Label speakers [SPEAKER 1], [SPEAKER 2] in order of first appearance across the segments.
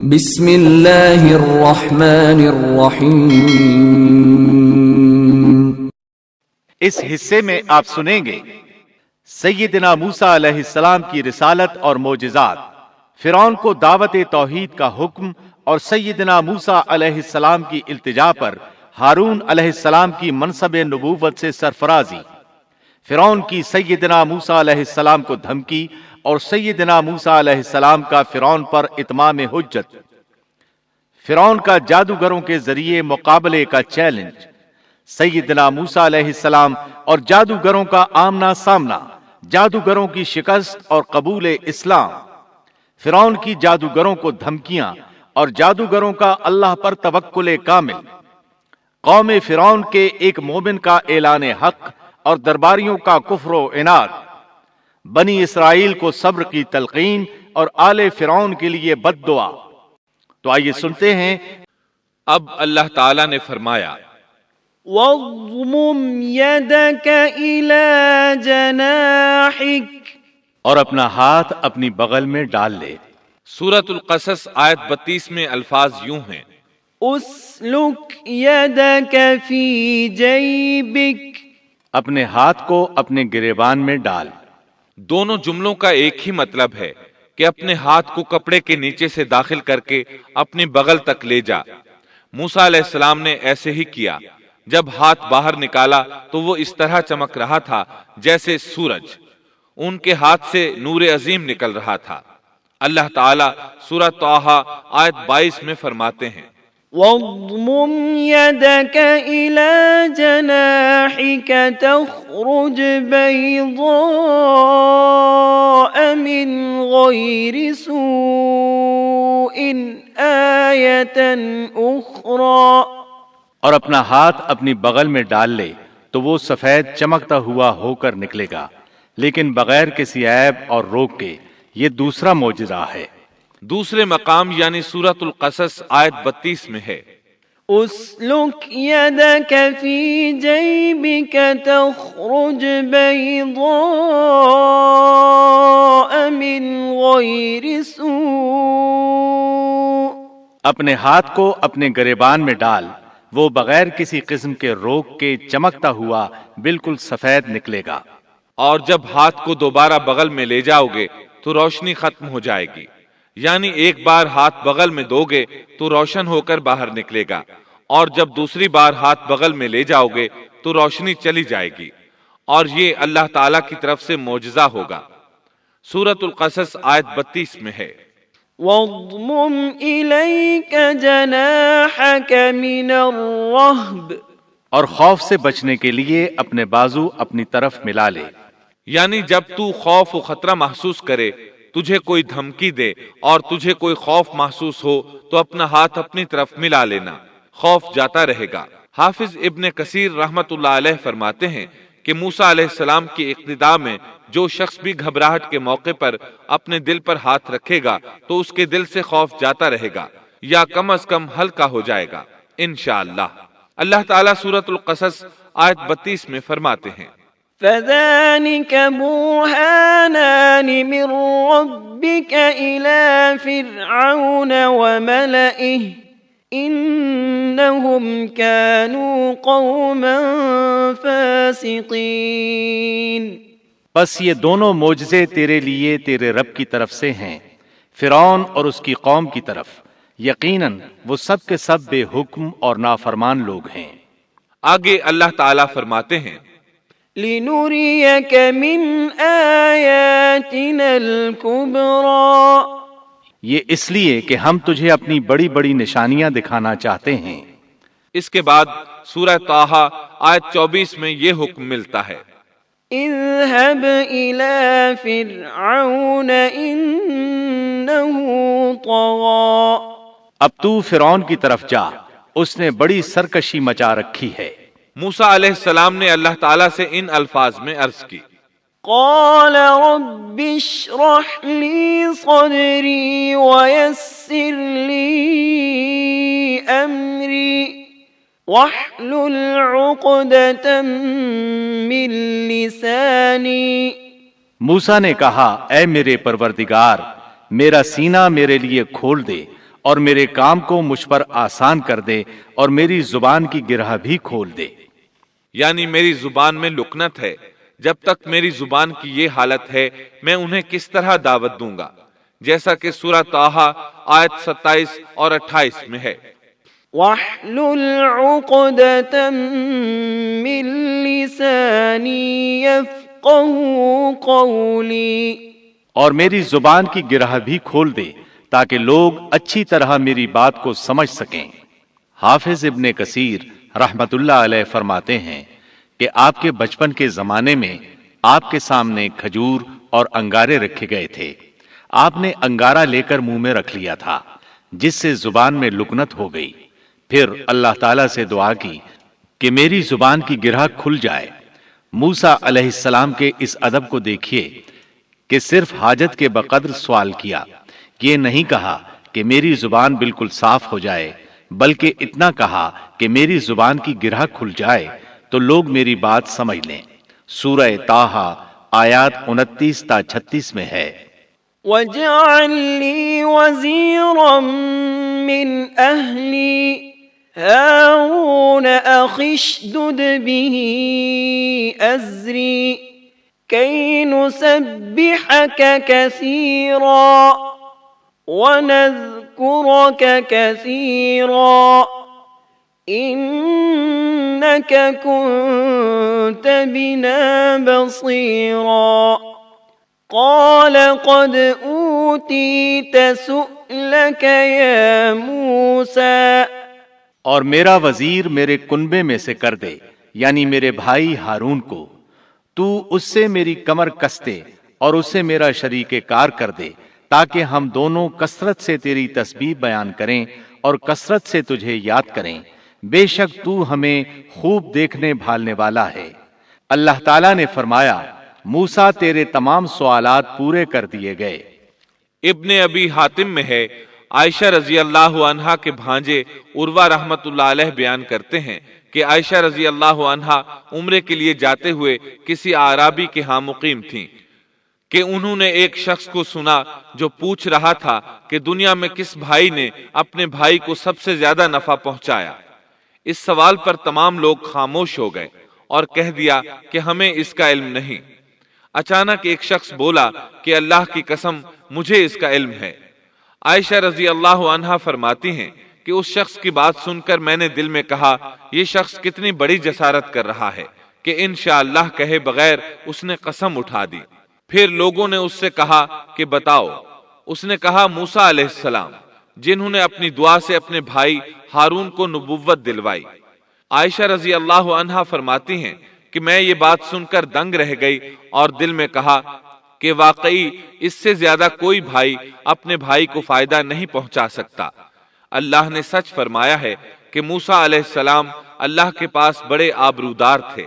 [SPEAKER 1] بسم اللہ الرحمن الرحیم۔
[SPEAKER 2] اس حصے میں آپ سنیں گے سیدنا موسیٰ علیہ السلام کی رسالت اور معجزات، فرعون کو دعوت توحید کا حکم اور سیدنا موسیٰ علیہ السلام کی التجا پر ہارون علیہ السلام کی منصب نبوت سے سرفرازی، فرعون کی سیدنا موسیٰ علیہ السلام کو دھمکی اور سیدنا موسیٰ علیہ السلام کا فرعون پر اتمام حجت، فرعون کا جادوگروں کے ذریعے مقابلے کا چیلنج، سیدنا موسیٰ علیہ السلام اور جادوگروں کا آمنا سامنا، جادوگروں کی شکست اور قبول اسلام، فرعون کی جادوگروں کو دھمکیاں اور جادوگروں کا اللہ پر توکل کامل، قوم فرعون کے ایک مومن کا اعلان حق اور درباریوں کا کفر و عناد، بنی اسرائیل کو صبر کی تلقین اور آل فرعون کے لیے بد دعا۔ تو آئیے سنتے ہیں۔
[SPEAKER 3] اب اللہ تعالیٰ نے فرمایا،
[SPEAKER 4] وَاضْمُمْ يَدَكَ إِلَى جَنَاحِكَ،
[SPEAKER 2] اور اپنا ہاتھ اپنی بغل میں ڈال لے۔
[SPEAKER 3] سورۃ القصص آیت 32 میں الفاظ یوں ہیں،
[SPEAKER 4] اسلک یدک فی جیبک،
[SPEAKER 2] اپنے ہاتھ کو اپنے گریبان میں ڈال۔
[SPEAKER 3] دونوں جملوں کا ایک ہی مطلب ہے کہ اپنے ہاتھ کو کپڑے کے نیچے سے داخل کر کے اپنی بغل تک لے جا۔ موسیٰ علیہ السلام نے ایسے ہی کیا۔ جب ہاتھ باہر نکالا تو وہ اس طرح چمک رہا تھا جیسے سورج، ان کے ہاتھ سے نور عظیم نکل رہا تھا۔ اللہ تعالیٰ سورہ طٰہٰ آیت 22 میں فرماتے ہیں،
[SPEAKER 4] وَاضْمُمْ يَدَكَ إِلَى جَنَاحِكَ تَخْرُجْ بَيْضَاءَ مِنْ غَيْرِ سُوءٍ آیَةً أُخْرَى،
[SPEAKER 2] اور اپنا ہاتھ اپنی بغل میں ڈال لے تو وہ سفید چمکتا ہوا ہو کر نکلے گا، لیکن بغیر کسی عیب اور روک کے۔ یہ دوسرا معجزہ ہے۔
[SPEAKER 3] دوسرے مقام یعنی سورۃ القصص آیت 32 میں ہے،
[SPEAKER 4] اسلک یدک فی جیبک تخرج بیضاء من غیر سوء،
[SPEAKER 2] اپنے ہاتھ کو اپنے گریبان میں ڈال، وہ بغیر کسی قسم کے روک کے چمکتا ہوا بالکل سفید نکلے گا۔
[SPEAKER 3] اور جب ہاتھ کو دوبارہ بغل میں لے جاؤ گے تو روشنی ختم ہو جائے گی، یعنی ایک بار ہاتھ بغل میں دو گے تو روشن ہو کر باہر نکلے گا، اور جب دوسری بار ہاتھ بغل میں لے جاؤ گے تو روشنی چلی جائے گی، اور یہ اللہ تعالیٰ کی طرف سے معجزہ ہوگا۔ سورۃ القصص آیت 32 میں ہے،
[SPEAKER 4] وَاضْمُمْ إِلَيْكَ جَنَاحَكَ مِنَ الرَّهْبِ،
[SPEAKER 2] اور خوف سے بچنے کے لیے اپنے بازو اپنی طرف ملا لے۔
[SPEAKER 3] یعنی جب تو خوف و خطرہ محسوس کرے، تجھے کوئی دھمکی دے اور تجھے کوئی خوف محسوس ہو تو اپنا ہاتھ اپنی طرف ملا لینا، خوف جاتا رہے گا۔ حافظ ابن کثیر رحمت اللہ علیہ فرماتے ہیں کہ موسیٰ علیہ السلام کی اقتداء میں جو شخص بھی گھبراہٹ کے موقع پر اپنے دل پر ہاتھ رکھے گا تو اس کے دل سے خوف جاتا رہے گا یا کم از کم ہلکا ہو جائے گا انشاءاللہ۔ اللہ تعالیٰ سورۃ القصص آیت 32 میں فرماتے ہیں،
[SPEAKER 4] فَذَلِكَ بُرْهَانَانِ مِنْ رَبِّكَ إِلَى فِرْعَوْنَ وَمَلَئِهِ إِنَّهُمْ كَانُوا قَوْمًا فَاسِقِينَ،
[SPEAKER 2] بس یہ دونوں معجزے تیرے لیے تیرے رب کی طرف سے ہیں، فرعون اور اس کی قوم کی طرف، یقیناً وہ سب کے سب بے حکم اور نافرمان لوگ ہیں۔
[SPEAKER 3] آگے اللہ تعالیٰ فرماتے ہیں،
[SPEAKER 4] لِنُرِيَكَ مِنْ آيَاتِنَا الْكُبْرَى،
[SPEAKER 2] یہ اس لیے کہ ہم تجھے اپنی بڑی بڑی نشانیاں دکھانا چاہتے ہیں۔
[SPEAKER 3] اس کے بعد سورہ طٰہٰ آیت 24 میں یہ حکم ملتا ہے،
[SPEAKER 4] اذهب إلى فرعون إنه طغى،
[SPEAKER 2] اب تو فرعون کی طرف جا، اس نے بڑی سرکشی مچا رکھی ہے۔
[SPEAKER 3] موسیٰ علیہ السلام نے اللہ تعالیٰ سے ان الفاظ میں عرض کی،
[SPEAKER 4] قال رب اشرح لي صدري ويسر لي أمري واحلل عقدة من لساني،
[SPEAKER 2] موسیٰ نے کہا، اے میرے پروردگار، میرا سینہ میرے لیے کھول دے اور میرے کام کو مجھ پر آسان کر دے اور میری زبان کی گرہ بھی کھول دے۔
[SPEAKER 3] یعنی میری زبان میں لکنت ہے، جب تک میری زبان کی یہ حالت ہے میں انہیں کس طرح دعوت دوں گا، جیسا کہ سورہ طٰہٰ آیت 27 اور 28 میں ہے۔
[SPEAKER 4] وَاحْلُلْ عُقْدَةً مِّن لِّسَانِي يَفْقَهُوا قَوْلِي،
[SPEAKER 2] اور میری زبان کی گرہ بھی کھول دے تاکہ لوگ اچھی طرح میری بات کو سمجھ سکیں۔ حافظ ابن کثیر رحمت اللہ علیہ فرماتے ہیں کہ آپ کے بچپن کے زمانے میں آپ کے سامنے کھجور اور انگارے رکھے گئے تھے۔ آپ نے انگارہ لے کر منہ میں رکھ لیا تھا، جس سے زبان میں لکنت ہو گئی۔ پھر اللہ تعالیٰ سے دعا کی کہ میری زبان کی گرہ کھل جائے۔ موسیٰ علیہ السلام کے اس ادب کو دیکھیے کہ صرف حاجت کے بقدر سوال کیا، یہ نہیں کہا کہ میری زبان بالکل صاف ہو جائے، بلکہ اتنا کہا کہ میری زبان کی گرہ کھل جائے تو لوگ میری بات سمجھ لیں۔ سورہ طٰہٰ آیات 29 تا 36 میں ہے۔
[SPEAKER 4] وَاجْعَل لِّي وَزِيرًا مِّنْ أَهْلِي هَارُونَ أَخِي اشْدُدْ بِهِ أَزْرِي كَيْ نُسَبِّحَكَ كَثِيرًا وَنَذْكُرَكَ كَثِيرًا إِنَّكَ كُنتَ بِنَا بَصِيرًا قَالَ قَدْ أُوتِيتَ سُؤْلَكَ يَا مُوسَىٰ،
[SPEAKER 2] اور میرا وزیر میرے کنبے میں سے کر دے، یعنی میرے بھائی ہارون کو، تو اس سے میری کمر کس دے اور اسے میرا شریک کار کر دے، تاکہ ہم دونوں کثرت سے تیری تسبیح بیان کریں اور کثرت سے تجھے یاد کریں۔ بے شک تو ہمیں خوب دیکھنے بھالنے والا ہے۔ اللہ تعالیٰ نے فرمایا، موسیٰ تیرے تمام سوالات پورے کر دیے گئے۔
[SPEAKER 3] ابن ابی حاتم میں ہے، عائشہ رضی اللہ عنہا کے بھانجے عروہ رحمت اللہ علیہ بیان کرتے ہیں کہ عائشہ رضی اللہ عنہا عمرے کے لیے جاتے ہوئے کسی اعرابی کے ہاں مقیم تھیں کہ انہوں نے ایک شخص کو سنا جو پوچھ رہا تھا کہ دنیا میں کس بھائی نے اپنے بھائی کو سب سے زیادہ نفع پہنچایا۔ اس سوال پر تمام لوگ خاموش ہو گئے اور کہہ دیا کہ ہمیں اس کا علم نہیں۔ اچانک ایک شخص بولا کہ اللہ کی قسم مجھے اس کا علم ہے۔ عائشہ رضی اللہ عنہا فرماتی ہیں کہ اس شخص کی بات سن کر میں نے دل میں کہا، یہ شخص کتنی بڑی جسارت کر رہا ہے کہ انشاءاللہ کہے بغیر اس نے قسم اٹھا دی۔ پھر لوگوں نے اس سے کہا کہ بتاؤ۔ اس نے کہا، موسیٰ علیہ السلام، جنہوں نے اپنی دعا سے اپنے بھائی ہارون کو نبوت دلوائی۔ عائشہ رضی اللہ عنہا فرماتی ہیں کہ میں یہ بات سن کر دنگ رہ گئی اور دل میں کہا کہ واقعی اس سے زیادہ کوئی بھائی اپنے بھائی کو فائدہ نہیں پہنچا سکتا۔ اللہ نے سچ فرمایا ہے کہ موسیٰ علیہ السلام اللہ کے پاس بڑے آبرودار تھے۔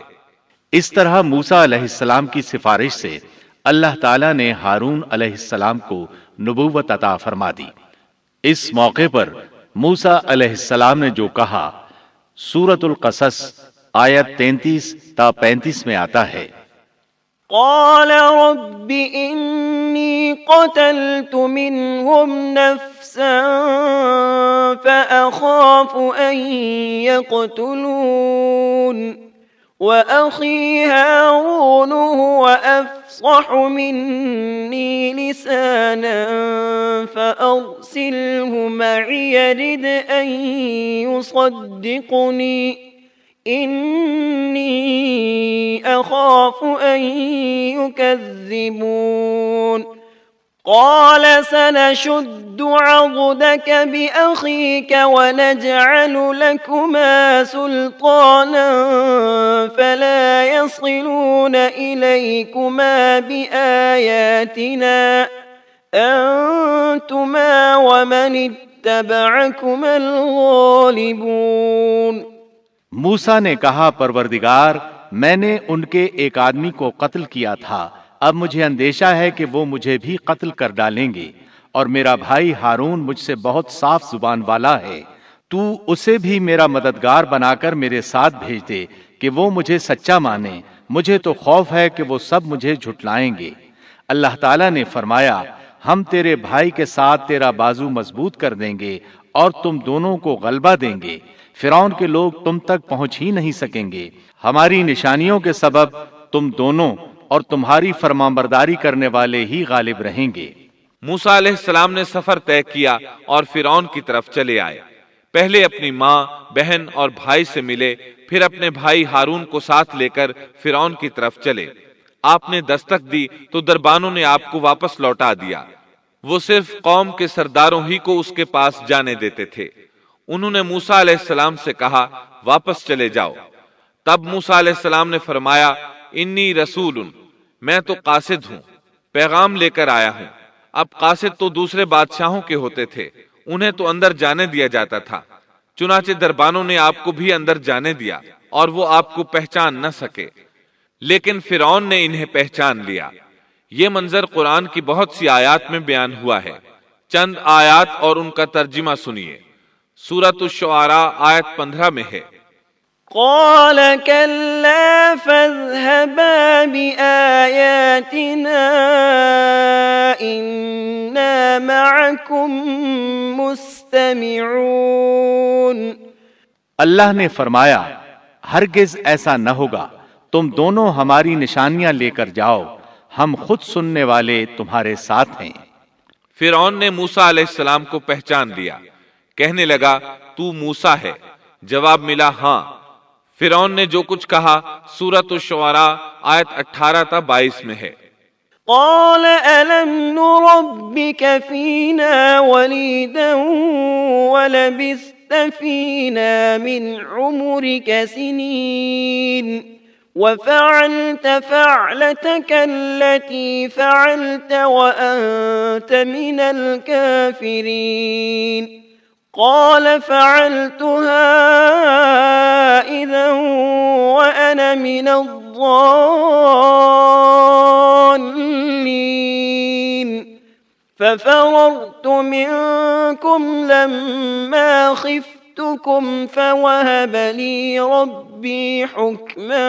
[SPEAKER 2] اس طرح موسیٰ علیہ السلام کی سفارش سے اللہ تعالیٰ نے ہارون علیہ السلام کو نبوت عطا فرما دی۔ اس موقع پر موسیٰ علیہ السلام نے جو کہا، سورۃ القصص آیت 33 تا 35 میں آتا ہے،
[SPEAKER 4] قال رب إني قتلت منهم نفسا فأخاف أن يقتلون وأخي هارون هو أفصح مني لسانا فأرسله معي يرد أن يصدقني إني أخاف أن يكذبون قال سنشد عضدك بأخيك ونجعل لكما سلطانا فلا يصلون إليكما بآياتنا أنتما ومن اتبعكما الغالبون۔
[SPEAKER 2] موسیٰ نے کہا، پروردگار، میں نے ان کے ایک آدمی کو قتل کیا تھا، اب مجھے اندیشہ ہے کہ وہ مجھے بھی قتل کر ڈالیں گے، اور میرا بھائی ہارون مجھ سے بہت صاف زبان والا ہے، تو اسے بھی میرا مددگار بنا کر میرے ساتھ بھیج دے کہ وہ مجھے سچا مانے، مجھے تو خوف ہے کہ وہ سب مجھے جھٹلائیں گے۔ اللہ تعالیٰ نے فرمایا، ہم تیرے بھائی کے ساتھ تیرا بازو مضبوط کر دیں گے اور تم دونوں کو غلبہ دیں گے، فرعون کے لوگ تم تک پہنچ ہی نہیں سکیں گے، ہماری نشانیوں کے سبب تم دونوں اور تمہاری فرمانبرداری کرنے والے ہی غالب رہیں گے۔
[SPEAKER 3] موسیٰ علیہ السلام نے سفر طے کیا اور فرعون کی طرف چلے آئے۔ پہلے اپنی ماں، بہن اور بھائی سے ملے، پھر اپنے بھائی ہارون کو ساتھ لے کر فرعون کی طرف چلے۔ آپ نے دستک دی تو دربانوں نے آپ کو واپس لوٹا دیا۔ وہ صرف قوم کے سرداروں ہی کو اس کے پاس جانے دیتے تھے۔ انہوں نے موسیٰ علیہ السلام سے کہا واپس چلے جاؤ۔ تب موسیٰ علیہ السلام نے فرمایا انی رسول، میں تو قاصد ہوں، پیغام لے کر آیا ہوں۔ اب قاصد تو دوسرے بادشاہوں کے ہوتے تھے، انہیں تو اندر جانے دیا جاتا تھا، چنانچہ دربانوں نے آپ کو بھی اندر جانے دیا اور وہ آپ کو پہچان نہ سکے، لیکن فرعون نے انہیں پہچان لیا۔ یہ منظر قرآن کی بہت سی آیات میں بیان ہوا ہے۔ چند آیات اور ان کا ترجمہ سنیے۔ سورۃ الشعراء آیت 15 میں ہے،
[SPEAKER 4] قال كلا فاذهبا بآياتنا إنا معكم مستمعون۔
[SPEAKER 2] اللہ نے فرمایا ہرگز ایسا نہ ہوگا، تم دونوں ہماری نشانیاں لے کر جاؤ، ہم خود سننے والے تمہارے ساتھ ہیں۔
[SPEAKER 3] فرعون نے موسیٰ علیہ السلام کو پہچان لیا، کہنے لگا تو موسیٰ ہے؟ جواب ملا ہاں۔ فرعون نے جو کچھ کہا سورۃ الشعراء آیت 18 تا 22 میں ہے۔
[SPEAKER 4] قال ألم نربك فينا وليدا ولبثت فينا من عمرك سنين وفعلت فعلتك التي فعلت وأنت من الكافرين قال فعلتها إذا وأنا من الضالين ففررت منكم لما خفتكم فوهب لي ربي حكما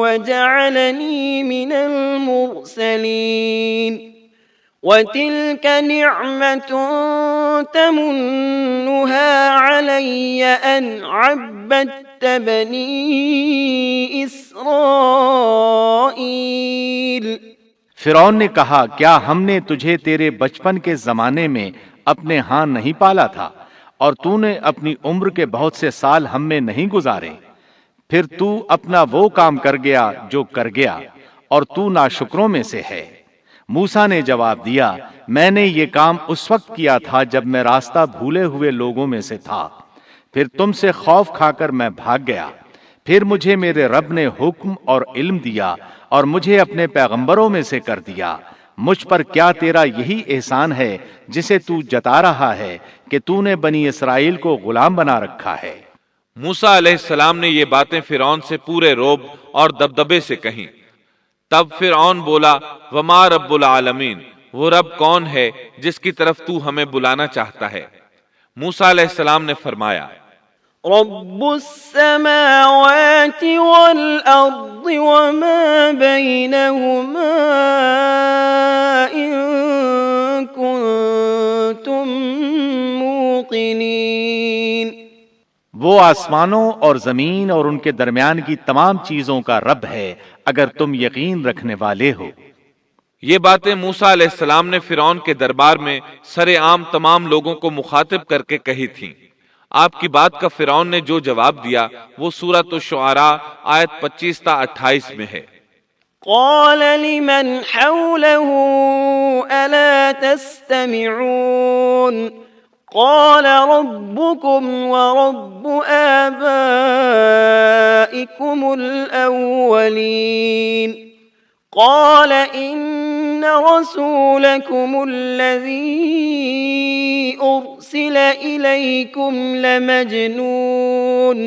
[SPEAKER 4] وجعلني من المرسلين وتلك نعمة تمنها علي أن عبدت بني إسرائيل۔
[SPEAKER 2] فرعون نے کہا کیا ہم نے تجھے تیرے بچپن کے زمانے میں اپنے ہاں نہیں پالا تھا اور تو نے اپنی عمر کے بہت سے سال ہم میں نہیں گزارے؟ پھر تو اپنا وہ کام کر گیا جو کر گیا اور تو ناشکروں میں سے ہے۔ موسیٰ نے جواب دیا میں نے یہ کام اس وقت کیا تھا جب میں راستہ بھولے ہوئے لوگوں میں سے تھا، پھر تم سے خوف کھا کر میں بھاگ گیا، پھر مجھے میرے رب نے حکم اور علم دیا اور مجھے اپنے پیغمبروں میں سے کر دیا۔ مجھ پر کیا تیرا یہی احسان ہے جسے تو جتا رہا ہے کہ تو نے بنی اسرائیل کو غلام بنا رکھا ہے؟
[SPEAKER 3] موسیٰ علیہ السلام نے یہ باتیں فرعون سے پورے روب اور دبدبے سے کہیں۔ تب فرعون بولا وما رب العالمین، وہ رب کون ہے جس کی طرف تو ہمیں بلانا چاہتا ہے؟ موسیٰ علیہ السلام نے فرمایا
[SPEAKER 4] رب السماوات والأرض وما بينهما إن كنتم موقنين۔
[SPEAKER 2] وہ آسمانوں اور زمین اور ان کے درمیان کی تمام چیزوں کا رب ہے اگر تم یقین رکھنے والے ہو۔
[SPEAKER 3] یہ باتیں موسیٰ علیہ السلام نے فرعون کے دربار میں سر عام تمام لوگوں کو مخاطب کر کے کہی تھیں۔ آپ کی بات کا فرعون نے جو جواب دیا وہ سورۃ الشعراء آیت 25 تا 28 میں ہے۔
[SPEAKER 4] قال لمن حوله ألا تستمعون قال ربكم ورب آبائكم الأولين قال إن رسولكم الذي أرسل إليكم لمجنون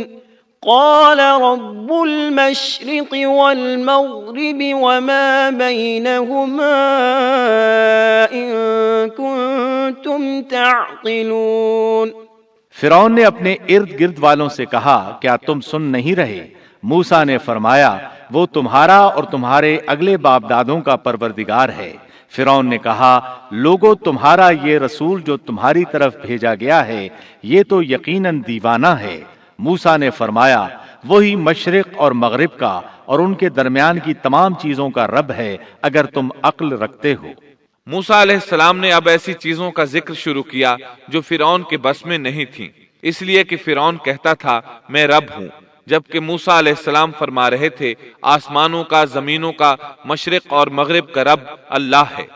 [SPEAKER 4] قال رب المشرق والمغرب وما بينهما إن كنتم تعقلون۔
[SPEAKER 2] فرعون نے اپنے ارد گرد والوں سے کہا کیا تم سن نہیں رہے؟ موسیٰ نے فرمایا وہ تمہارا اور تمہارے اگلے باپ دادوں کا پروردگار ہے، فرعون نے کہا لوگو تمہارا یہ رسول جو تمہاری طرف بھیجا گیا ہے یہ تو یقیناً دیوانہ ہے۔ موسیٰ نے فرمایا وہی مشرق اور مغرب کا اور ان کے درمیان کی تمام چیزوں کا رب ہے اگر تم عقل رکھتے ہو۔
[SPEAKER 3] موسیٰ علیہ السلام نے اب ایسی چیزوں کا ذکر شروع کیا جو فرعون کے بس میں نہیں تھیں، اس لیے کہ فرعون کہتا تھا میں رب ہوں، جبکہ موسیٰ علیہ السلام فرما رہے تھے آسمانوں کا، زمینوں کا، مشرق اور مغرب کا رب اللہ ہے۔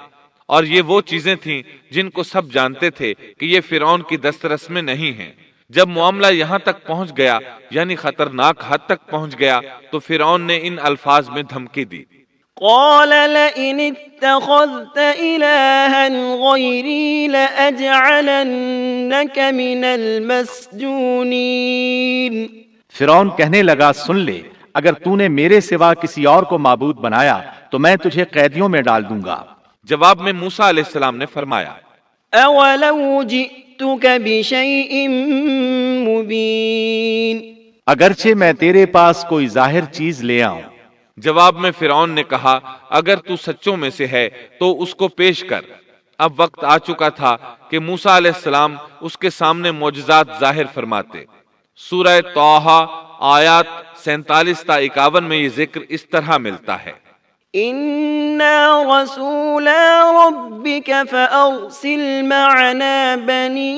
[SPEAKER 3] اور یہ وہ چیزیں تھیں جن کو سب جانتے تھے کہ یہ فرعون کی دسترس میں نہیں ہیں۔ جب معاملہ یہاں تک پہنچ گیا یعنی خطرناک حد تک پہنچ گیا تو فرعون نے ان الفاظ میں دھمکی دی،
[SPEAKER 4] قال لئن اتخذت إلها غيري لأجعلنك من المسجونين۔
[SPEAKER 2] فرعون کہنے لگا سن لے اگر تو نے میرے سوا کسی اور کو معبود بنایا تو میں تجھے قیدیوں میں ڈال دوں گا۔
[SPEAKER 3] جواب میں موسیٰ علیہ السلام نے فرمایا
[SPEAKER 4] أولو جئتك بشيء مبين۔
[SPEAKER 2] اگرچہ میں تیرے پاس کوئی ظاہر چیز لے آؤں۔
[SPEAKER 3] جواب میں فرعون نے کہا اگر تو سچوں میں سے ہے تو اس کو پیش کر۔ اب وقت آ چکا تھا کہ موسیٰ علیہ السلام اس کے سامنے معجزات ظاہر فرماتے۔ سورہ طٰہٰ آیات 47 تا 51 میں یہ ذکر اس طرح ملتا ہے،
[SPEAKER 4] إنا رسولا ربك فأرسل معنا بني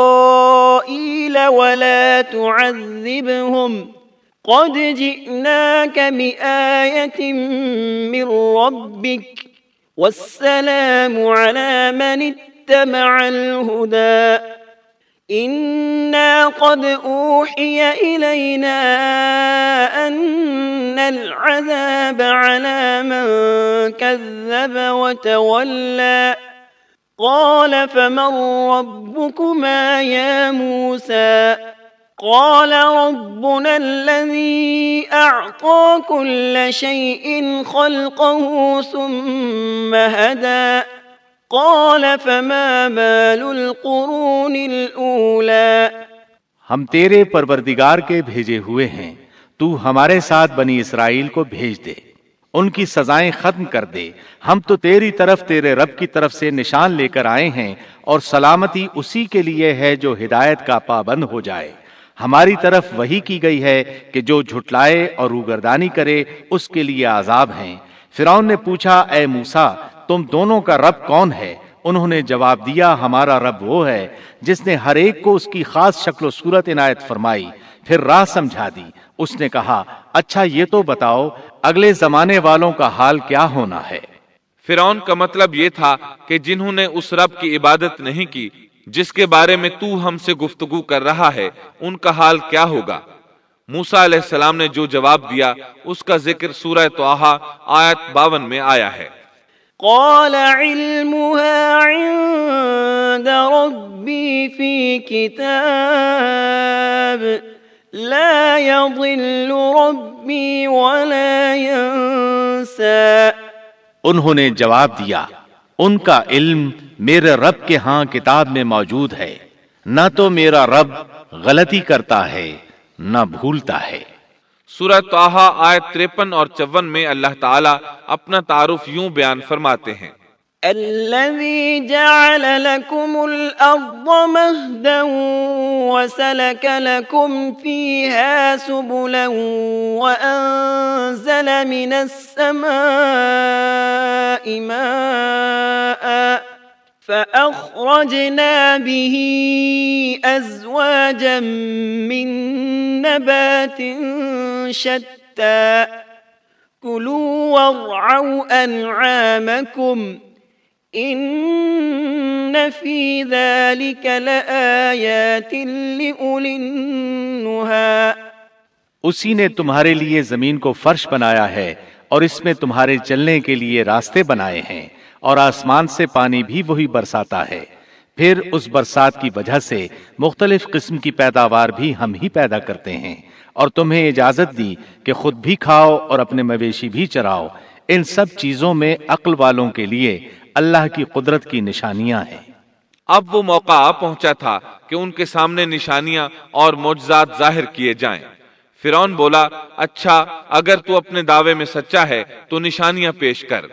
[SPEAKER 4] إسرائيل ولا تعذبهم قد جئناك بآية من ربك والسلام على من اتبع الهدى إنا قد أوحي إلينا أن العذاب على من كذب وتولى قال فمن ربكما يا موسى قال ربنا الذي أعطى كل شيء خلقه ثم هدى قال فما بال القرون الأولى۔
[SPEAKER 2] ہم تیرے پروردگار کے بھیجے ہوئے ہیں، تو ہمارے ساتھ بنی اسرائیل کو بھیج دے، ان کی سزائیں ختم کر دے۔ ہم تو تیری طرف تیرے رب کی طرف سے نشان لے کر آئے ہیں اور سلامتی اسی کے لیے ہے جو ہدایت کا پابند ہو جائے۔ ہماری طرف وحی کی گئی ہے کہ جو جھٹلائے اور روگردانی کرے اس کے لیے عذاب ہیں۔ فرعون نے پوچھا اے موسیٰ تم دونوں کا رب کون ہے؟ انہوں نے جواب دیا ہمارا رب وہ ہے جس نے ہر ایک کو اس کی خاص شکل و صورت عنایت فرمائی، پھر راہ سمجھا دی۔ اس نے کہا اچھا یہ تو بتاؤ اگلے زمانے والوں کا حال کیا ہونا ہے؟
[SPEAKER 3] فرعون کا مطلب یہ تھا کہ جنہوں نے اس رب کی عبادت نہیں کی جس کے بارے میں تو ہم سے گفتگو کر رہا ہے ان کا حال کیا ہوگا؟ موسیٰ علیہ السلام نے جو جواب دیا اس کا ذکر سورہ طٰہٰ آیت 52 میں آیا ہے،
[SPEAKER 4] قال علمها عند ربي في كتاب لا يضل ربي ولا ينسى۔
[SPEAKER 2] انہوں نے جواب دیا ان کا علم میرے رب کے ہاں کتاب میں موجود ہے، نہ تو میرا رب غلطی کرتا ہے نہ بھولتا ہے۔
[SPEAKER 3] سورہ طٰہٰ آیت 53 اور 54 میں اللہ تعالیٰ اپنا تعارف یوں بیان فرماتے ہیں،
[SPEAKER 4] الذي جعل لكم الأرض مهدا وسلك لكم فيها سبلا وأنزل من السماء ماء فأخرجنا به أزواجا من نبات شتى كلوا وارعوا أنعامكم إن في ذلك لآيات لأولي النهى۔
[SPEAKER 2] اسی نے تمہارے لیے زمین کو فرش بنایا ہے اور اس میں تمہارے چلنے کے لیے راستے بنائے ہیں، اور آسمان سے پانی بھی وہی برساتا ہے، پھر اس برسات کی وجہ سے مختلف قسم کی پیداوار بھی ہم ہی پیدا کرتے ہیں، اور تمہیں اجازت دی کہ خود بھی کھاؤ اور اپنے مویشی بھی چراؤ۔ ان سب چیزوں میں عقل والوں کے لیے اللہ کی قدرت کی نشانیاں ہیں۔
[SPEAKER 3] اب وہ موقع آ پہنچا تھا کہ ان کے سامنے نشانیاں اور معجزات ظاہر کیے جائیں۔ فرعون بولا اچھا اگر تو اپنے دعوے میں سچا ہے تو نشانیاں پیش کر۔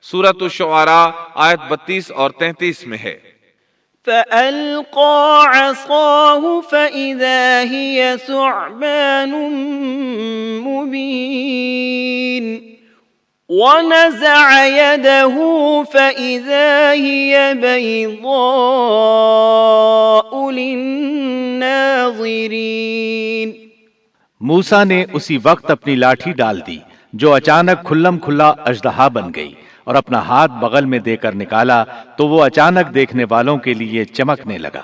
[SPEAKER 3] سورۃ الشعراء آیت 32 اور 33 میں ہے۔
[SPEAKER 4] فألقى عصاه فإذا هي ثعبان مبين ونزع يده فإذا هي بيضاء للناظرين۔
[SPEAKER 2] موسیٰ نے اسی وقت اپنی لاٹھی ڈال دی جو اچانک کھلم کھلا اژدہا بن گئی، اور اپنا ہاتھ بغل میں دے کر نکالا تو وہ اچانک دیکھنے والوں کے لیے چمکنے لگا۔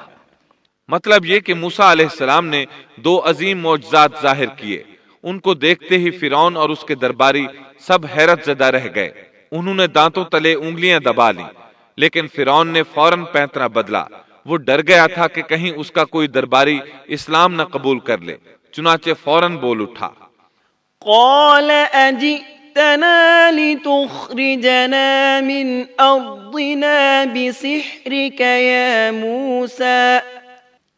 [SPEAKER 3] مطلب یہ کہ موسیٰ علیہ السلام نے 2 عظیم معجزات ظاہر کیے۔ ان کو دیکھتے ہی فرعون اور اس کے درباری سب حیرت زدہ رہ گئے۔ انہوں نے دانتوں تلے انگلیاں دبا لیں، لیکن فرعون نے فوراً پینترا بدلا۔ وہ ڈر گیا تھا کہ کہیں اس کا کوئی درباری اسلام نہ قبول کر لے، چنانچہ فوراً بول اٹھا۔
[SPEAKER 4] قال أجئتنا لتخرجنا من أرضنا بسحرك يا موسى۔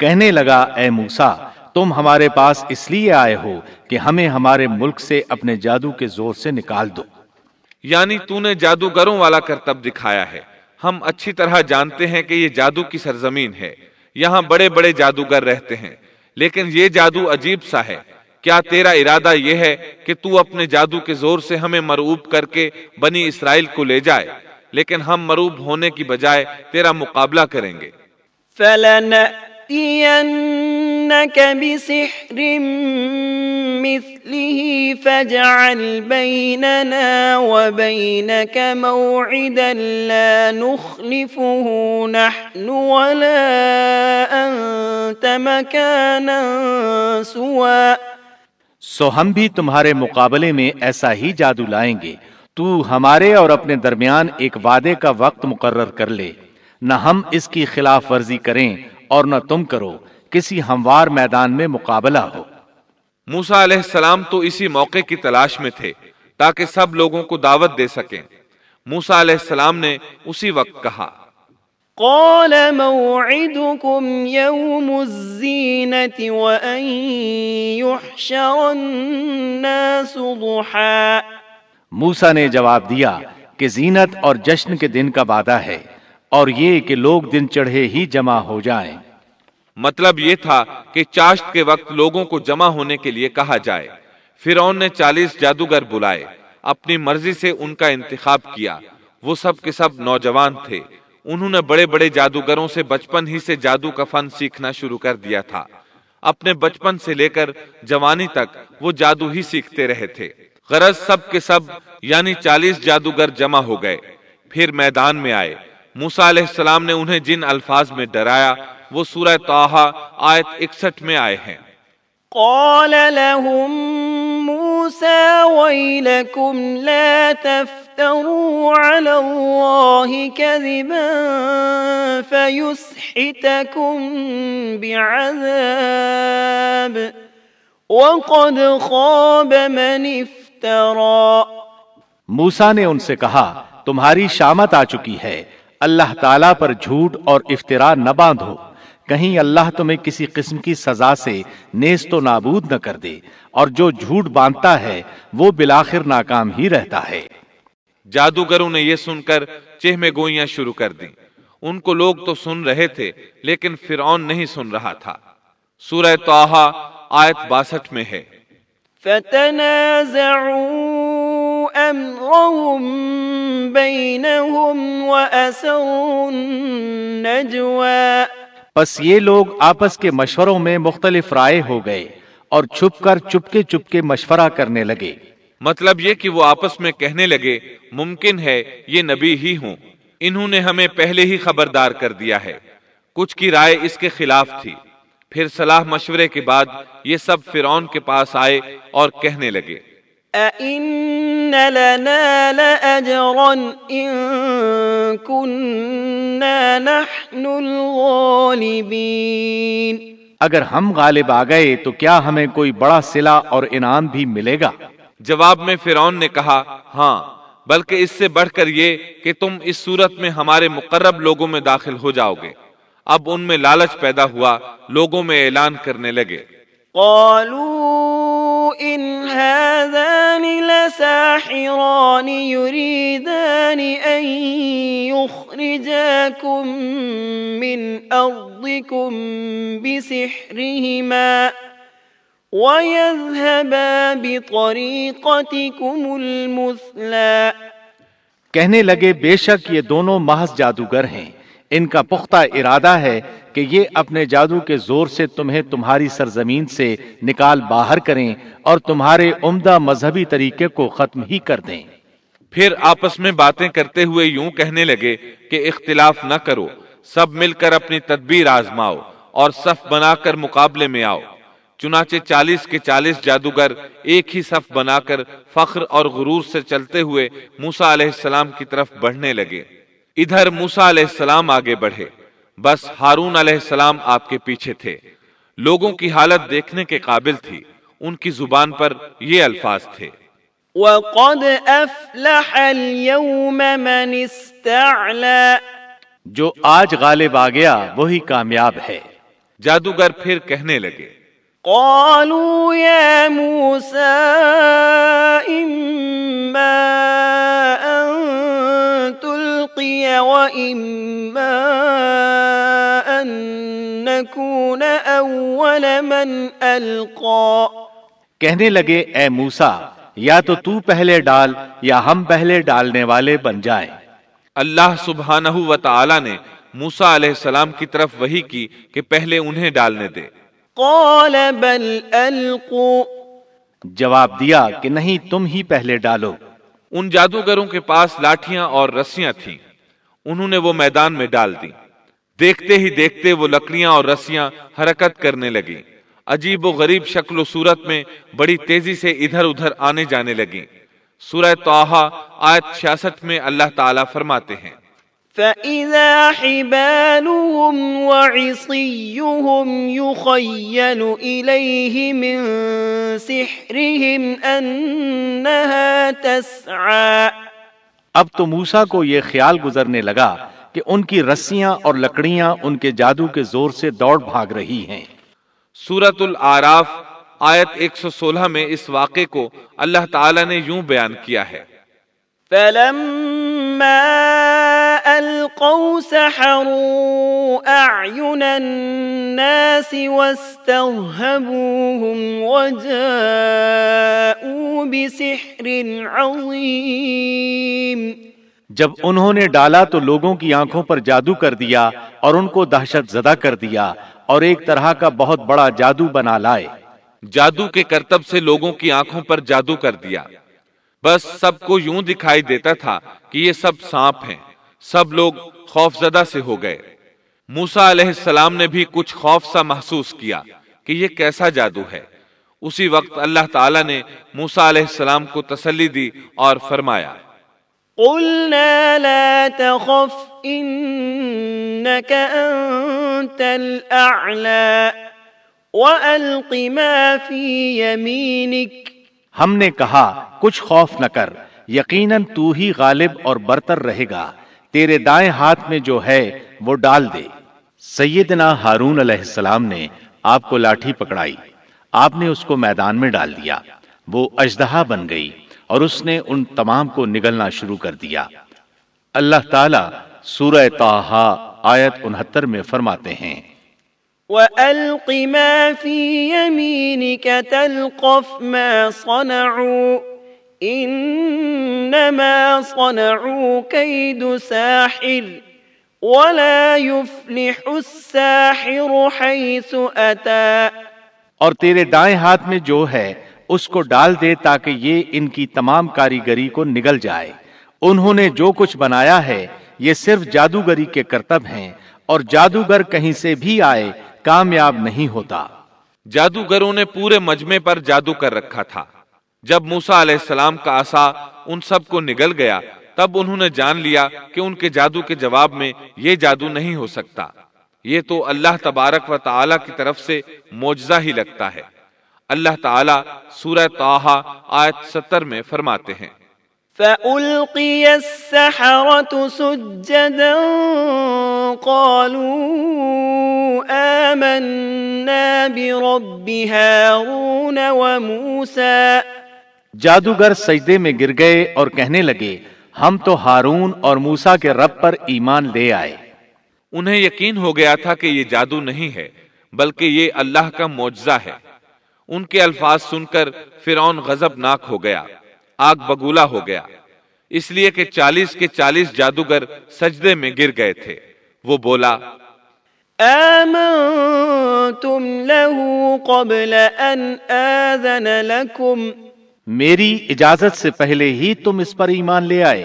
[SPEAKER 2] کہنے لگا اے موسیٰ تم ہمارے پاس اس لیے آئے ہو کہ ہمیں ہمارے ملک سے اپنے جادو کے زور سے نکال دو۔
[SPEAKER 3] یعنی تو نے جادوگروں والا کرتب دکھایا ہے۔ ہم اچھی طرح جانتے ہیں کہ یہ جادو کی سرزمین ہے، یہاں بڑے بڑے جادوگر رہتے ہیں، لیکن یہ جادو عجیب سا ہے۔ کیا تیرا ارادہ یہ ہے کہ تو اپنے جادو کے زور سے ہمیں مرعوب کر کے بنی اسرائیل کو لے جائے؟ لیکن ہم مرعوب ہونے کی بجائے تیرا مقابلہ کریں گے۔
[SPEAKER 4] فَلَنَأْتِيَنَّكَ بِسِحْرٍ مِثْلِهِ فَاجْعَلْ بَيْنَنَا وَبَيْنَكَ مَوْعِدًا لَا نُخْلِفُهُ نَحْنُ وَلَا أَنْتَ مَكَانًا سُوًى۔
[SPEAKER 2] سو ہم بھی تمہارے مقابلے میں ایسا ہی جادو لائیں گے، تو ہمارے اور اپنے درمیان ایک وعدے کا وقت مقرر کر لے، نہ ہم اس کی خلاف ورزی کریں اور نہ تم کرو، کسی ہموار میدان میں مقابلہ ہو۔
[SPEAKER 3] موسیٰ علیہ السلام تو اسی موقع کی تلاش میں تھے تاکہ سب لوگوں کو دعوت دے سکیں۔ موسیٰ علیہ السلام نے اسی وقت کہا
[SPEAKER 4] قال موعدكم يوم الزينة وأن يحشر الناس ضحى۔
[SPEAKER 2] موسیٰ نے جواب دیا کہ زینت اور جشن کے دن کا وعدہ ہے، اور یہ کہ لوگ دن چڑھے ہی جمع ہو جائیں۔
[SPEAKER 3] مطلب یہ تھا کہ چاشت کے وقت لوگوں کو جمع ہونے کے لیے کہا جائے۔ فرعون نے 40 جادوگر بلائے، اپنی مرضی سے ان کا انتخاب کیا۔ وہ سب کے سب نوجوان تھے۔ انہوں نے بڑے بڑے جادوگروں سے بچپن ہی سے جادو کا فن سیکھنا شروع کر دیا تھا۔ اپنے بچپن سے لے کر جوانی تک وہ جادو ہی سیکھتے رہے تھے۔ غرض سب کے سب یعنی 40 جادوگر جمع ہو گئے، پھر میدان میں آئے۔ موسیٰ علیہ السلام نے انہیں جن الفاظ میں ڈرایا وہ سورہ طٰہٰ آیت 61 میں آئے ہیں۔
[SPEAKER 4] قال لهم موسى ويلكم لا تفتروا على الله كذبا فيسحتكم بعذاب وقد خاب من افترى۔
[SPEAKER 2] موسیٰ نے ان سے کہا تمہاری شامت آ چکی ہے، اللہ تعالیٰ پر جھوٹ اور افتراء نہ باندھو، کہیں اللہ تمہیں کسی قسم کی سزا سے نیست و نابود نہ کر دے، اور جو جھوٹ باندھتا ہے وہ بالآخر ناکام ہی رہتا ہے۔
[SPEAKER 3] جادوگروں نے یہ سن کر چہمے گوئیاں شروع کر دیں۔ ان کو لوگ تو سن رہے تھے لیکن فرعون نہیں سن رہا تھا۔ سورہ طٰہٰ آیت 62 میں ہے۔
[SPEAKER 4] فتنازعوا أمرهم بينهم وأسروا النجوى۔
[SPEAKER 2] پس یہ لوگ آپس کے مشوروں میں مختلف رائے ہو گئے اور چھپ کر چپکے مشورہ کرنے لگے۔
[SPEAKER 3] مطلب یہ کہ وہ آپس میں کہنے لگے ممکن ہے یہ نبی ہی ہوں، انہوں نے ہمیں پہلے ہی خبردار کر دیا ہے۔ کچھ کی رائے اس کے خلاف تھی۔ پھر صلاح مشورے کے بعد یہ سب فرعون کے پاس آئے اور کہنے لگے
[SPEAKER 4] أَإِنَّ لَنَا لَأَجْرًا إِن كُنَّا نَحْنُ الْغَالِبِينَ۔
[SPEAKER 2] اگر ہم غالب آ گئے تو کیا ہمیں کوئی بڑا صلہ اور انعام بھی ملے گا؟
[SPEAKER 3] جواب میں فرعون نے کہا ہاں، بلکہ اس سے بڑھ کر یہ کہ تم اس صورت میں ہمارے مقرب لوگوں میں داخل ہو جاؤ گے۔ اب ان میں لالچ پیدا ہوا، لوگوں میں اعلان کرنے لگے
[SPEAKER 4] قالوا إن هذان لساحران يريدان أن يخرجاكم من أرضكم بسحرهما وَيَذْهَبَا بِطَرِيقَتِكُمُ الْمُثْلَى۔
[SPEAKER 2] کہنے لگے بے شک یہ دونوں محض جادوگر ہیں، ان کا پختہ ارادہ ہے کہ یہ اپنے جادو کے زور سے تمہیں تمہاری سرزمین سے نکال باہر کریں اور تمہارے عمدہ مذہبی طریقے کو ختم ہی کر دیں۔
[SPEAKER 3] پھر آپس میں باتیں کرتے ہوئے یوں کہنے لگے کہ اختلاف نہ کرو، سب مل کر اپنی تدبیر آزماؤ اور صف بنا کر مقابلے میں آؤ۔ چنانچہ 40 کے 40 جادوگر ایک ہی صف بنا کر فخر اور غرور سے چلتے ہوئے موسیٰ علیہ السلام کی طرف بڑھنے لگے۔ ادھر موسیٰ علیہ السلام آگے بڑھے، بس ہارون علیہ السلام آپ کے پیچھے تھے۔ لوگوں کی حالت دیکھنے کے قابل تھی، ان کی زبان پر یہ الفاظ تھے:
[SPEAKER 4] وَقَدْ أَفْلَحَ الْيَوْمَ مَنِ اسْتَعْلَى۔
[SPEAKER 2] جو آج غالب آ گیا وہی کامیاب ہے۔
[SPEAKER 3] جادوگر پھر کہنے لگے:
[SPEAKER 4] قالوا يا موسى إما أن تلقي وإما أن نكون أول من ألقى۔
[SPEAKER 2] کہنے لگے اے موسیٰ، یا تو پہلے ڈال یا ہم پہلے ڈالنے والے بن جائیں۔
[SPEAKER 3] اللہ سبحانہ و تعالی نے موسیٰ علیہ السلام کی طرف وحی کی کہ پہلے انہیں ڈالنے دے۔
[SPEAKER 4] قال بل القوا،
[SPEAKER 2] جواب دیا کہ نہیں، تم ہی پہلے ڈالو۔
[SPEAKER 3] ان جادوگروں کے پاس لاٹھیاں اور رسیاں تھیں، انہوں نے وہ میدان میں ڈال دی۔ دیکھتے ہی دیکھتے وہ لکڑیاں اور رسیاں حرکت کرنے لگیں، عجیب و غریب شکل و صورت میں بڑی تیزی سے ادھر ادھر آنے جانے لگیں۔ سورہ طٰہٰ آیت 66 میں اللہ تعالیٰ فرماتے ہیں:
[SPEAKER 4] فَإِذَا حِبَالُهُمْ وَعِصِيُّهُمْ يُخَيَّلُ إِلَيْهِ مِنْ سِحْرِهِمْ أَنَّهَا تَسْعَى۔
[SPEAKER 2] اب تو موسیٰ کو یہ خیال گزرنے لگا کہ ان کی رسیاں اور لکڑیاں ان کے جادو کے زور سے دوڑ بھاگ رہی ہیں۔
[SPEAKER 3] سورۃ الاعراف آیت 116 میں اس واقعے کو اللہ تعالیٰ نے یوں بیان کیا ہے:
[SPEAKER 4] فَلَمَّا أَلْقَوْا سَحَرُوا أَعْيُنَ النَّاسِ وَاسْتَرْهَبُوهُمْ وَجَاءُوا بِسِحْرٍ عَظِيمٍ۔
[SPEAKER 2] جب انہوں نے ڈالا تو لوگوں کی آنکھوں پر جادو کر دیا اور ان کو دہشت زدہ کر دیا اور ایک طرح کا بہت بڑا جادو بنا لائے۔
[SPEAKER 3] جادو کے کرتب سے لوگوں کی آنکھوں پر جادو کر دیا، بس سب کو یوں دکھائی دیتا تھا کہ یہ سب سانپ ہیں۔ سب لوگ خوف زدہ سے ہو گئے۔ موسیٰ علیہ السلام نے بھی کچھ خوف سا محسوس کیا کہ یہ کیسا جادو ہے۔ اسی وقت اللہ تعالیٰ نے موسیٰ علیہ السلام کو تسلی دی اور فرمایا:
[SPEAKER 4] قُلْنَا لَا تَخَفْ إِنَّكَ أَنْتَ الْأَعْلَى وَأَلْقِ مَا فِي يَمِينِكَ۔
[SPEAKER 2] ہم نے کہا کچھ خوف نہ کر، یقیناً تو ہی غالب اور برتر رہے گا، تیرے دائیں ہاتھ میں جو ہے وہ ڈال دے۔ سیدنا ہارون علیہ السلام نے آپ کو لاٹھی پکڑائی، آپ نے اس کو میدان میں ڈال دیا، وہ اژدہا بن گئی اور اس نے ان تمام کو نگلنا شروع کر دیا۔ اللہ تعالیٰ سورہ طٰہٰ آیت 69 میں فرماتے ہیں:
[SPEAKER 4] وَأَلْقِ مَا فِي يَمِينِكَ تَلْقَفْ مَا صَنَعُوا إِنَّمَا صَنَعُوا كَيْدُ سَاحِرٍ وَلَا يُفْلِحُ السَّاحِرُ حَيْثُ أَتَى۔
[SPEAKER 2] اور تیرے دائیں ہاتھ میں جو ہے اس کو ڈال دے تاکہ یہ ان کی تمام کاریگری کو نگل جائے۔ انہوں نے جو کچھ بنایا ہے یہ صرف جادوگری کے کرتب ہیں، اور جادوگر کہیں سے بھی آئے کامیاب نہیں ہوتا۔
[SPEAKER 3] جادوگروں نے پورے مجمع پر جادو کر رکھا تھا۔ جب موسیٰ علیہ السلام کا عصا ان سب کو نگل گیا تب انہوں نے جان لیا کہ ان کے جادو کے جواب میں یہ جادو نہیں ہو سکتا۔ یہ تو اللہ تبارک و تعالی کی طرف سے معجزہ ہی لگتا ہے۔ اللہ تعالیٰ سورہ طٰہٰ آیت 70 میں فرماتے ہیں:
[SPEAKER 4] فَأُلْقِيَ السَّحَرَةُ سُجَّدًا قَالُوا آمَنَّا بِرَبِّ هَارُونَ هارون وموسى
[SPEAKER 2] جادوگر سجدے میں گر گئے اور کہنے لگے ہم تو ہارون اور موسیٰ کے رب پر ایمان لے آئے۔
[SPEAKER 3] انہیں یقین ہو گیا تھا کہ یہ جادو نہیں ہے بلکہ یہ اللہ کا معجزہ ہے۔ ان کے الفاظ سن کر فرعون غضبناک ہو گیا، آگ بگولا ہو گیا، اس لیے کہ 40 کے 40 جادوگر سجدے میں گر گئے تھے۔ وہ بولا
[SPEAKER 4] آمنتم له قبل ان آذن لكم،
[SPEAKER 2] میری اجازت سے پہلے ہی تم اس پر ایمان لے آئے،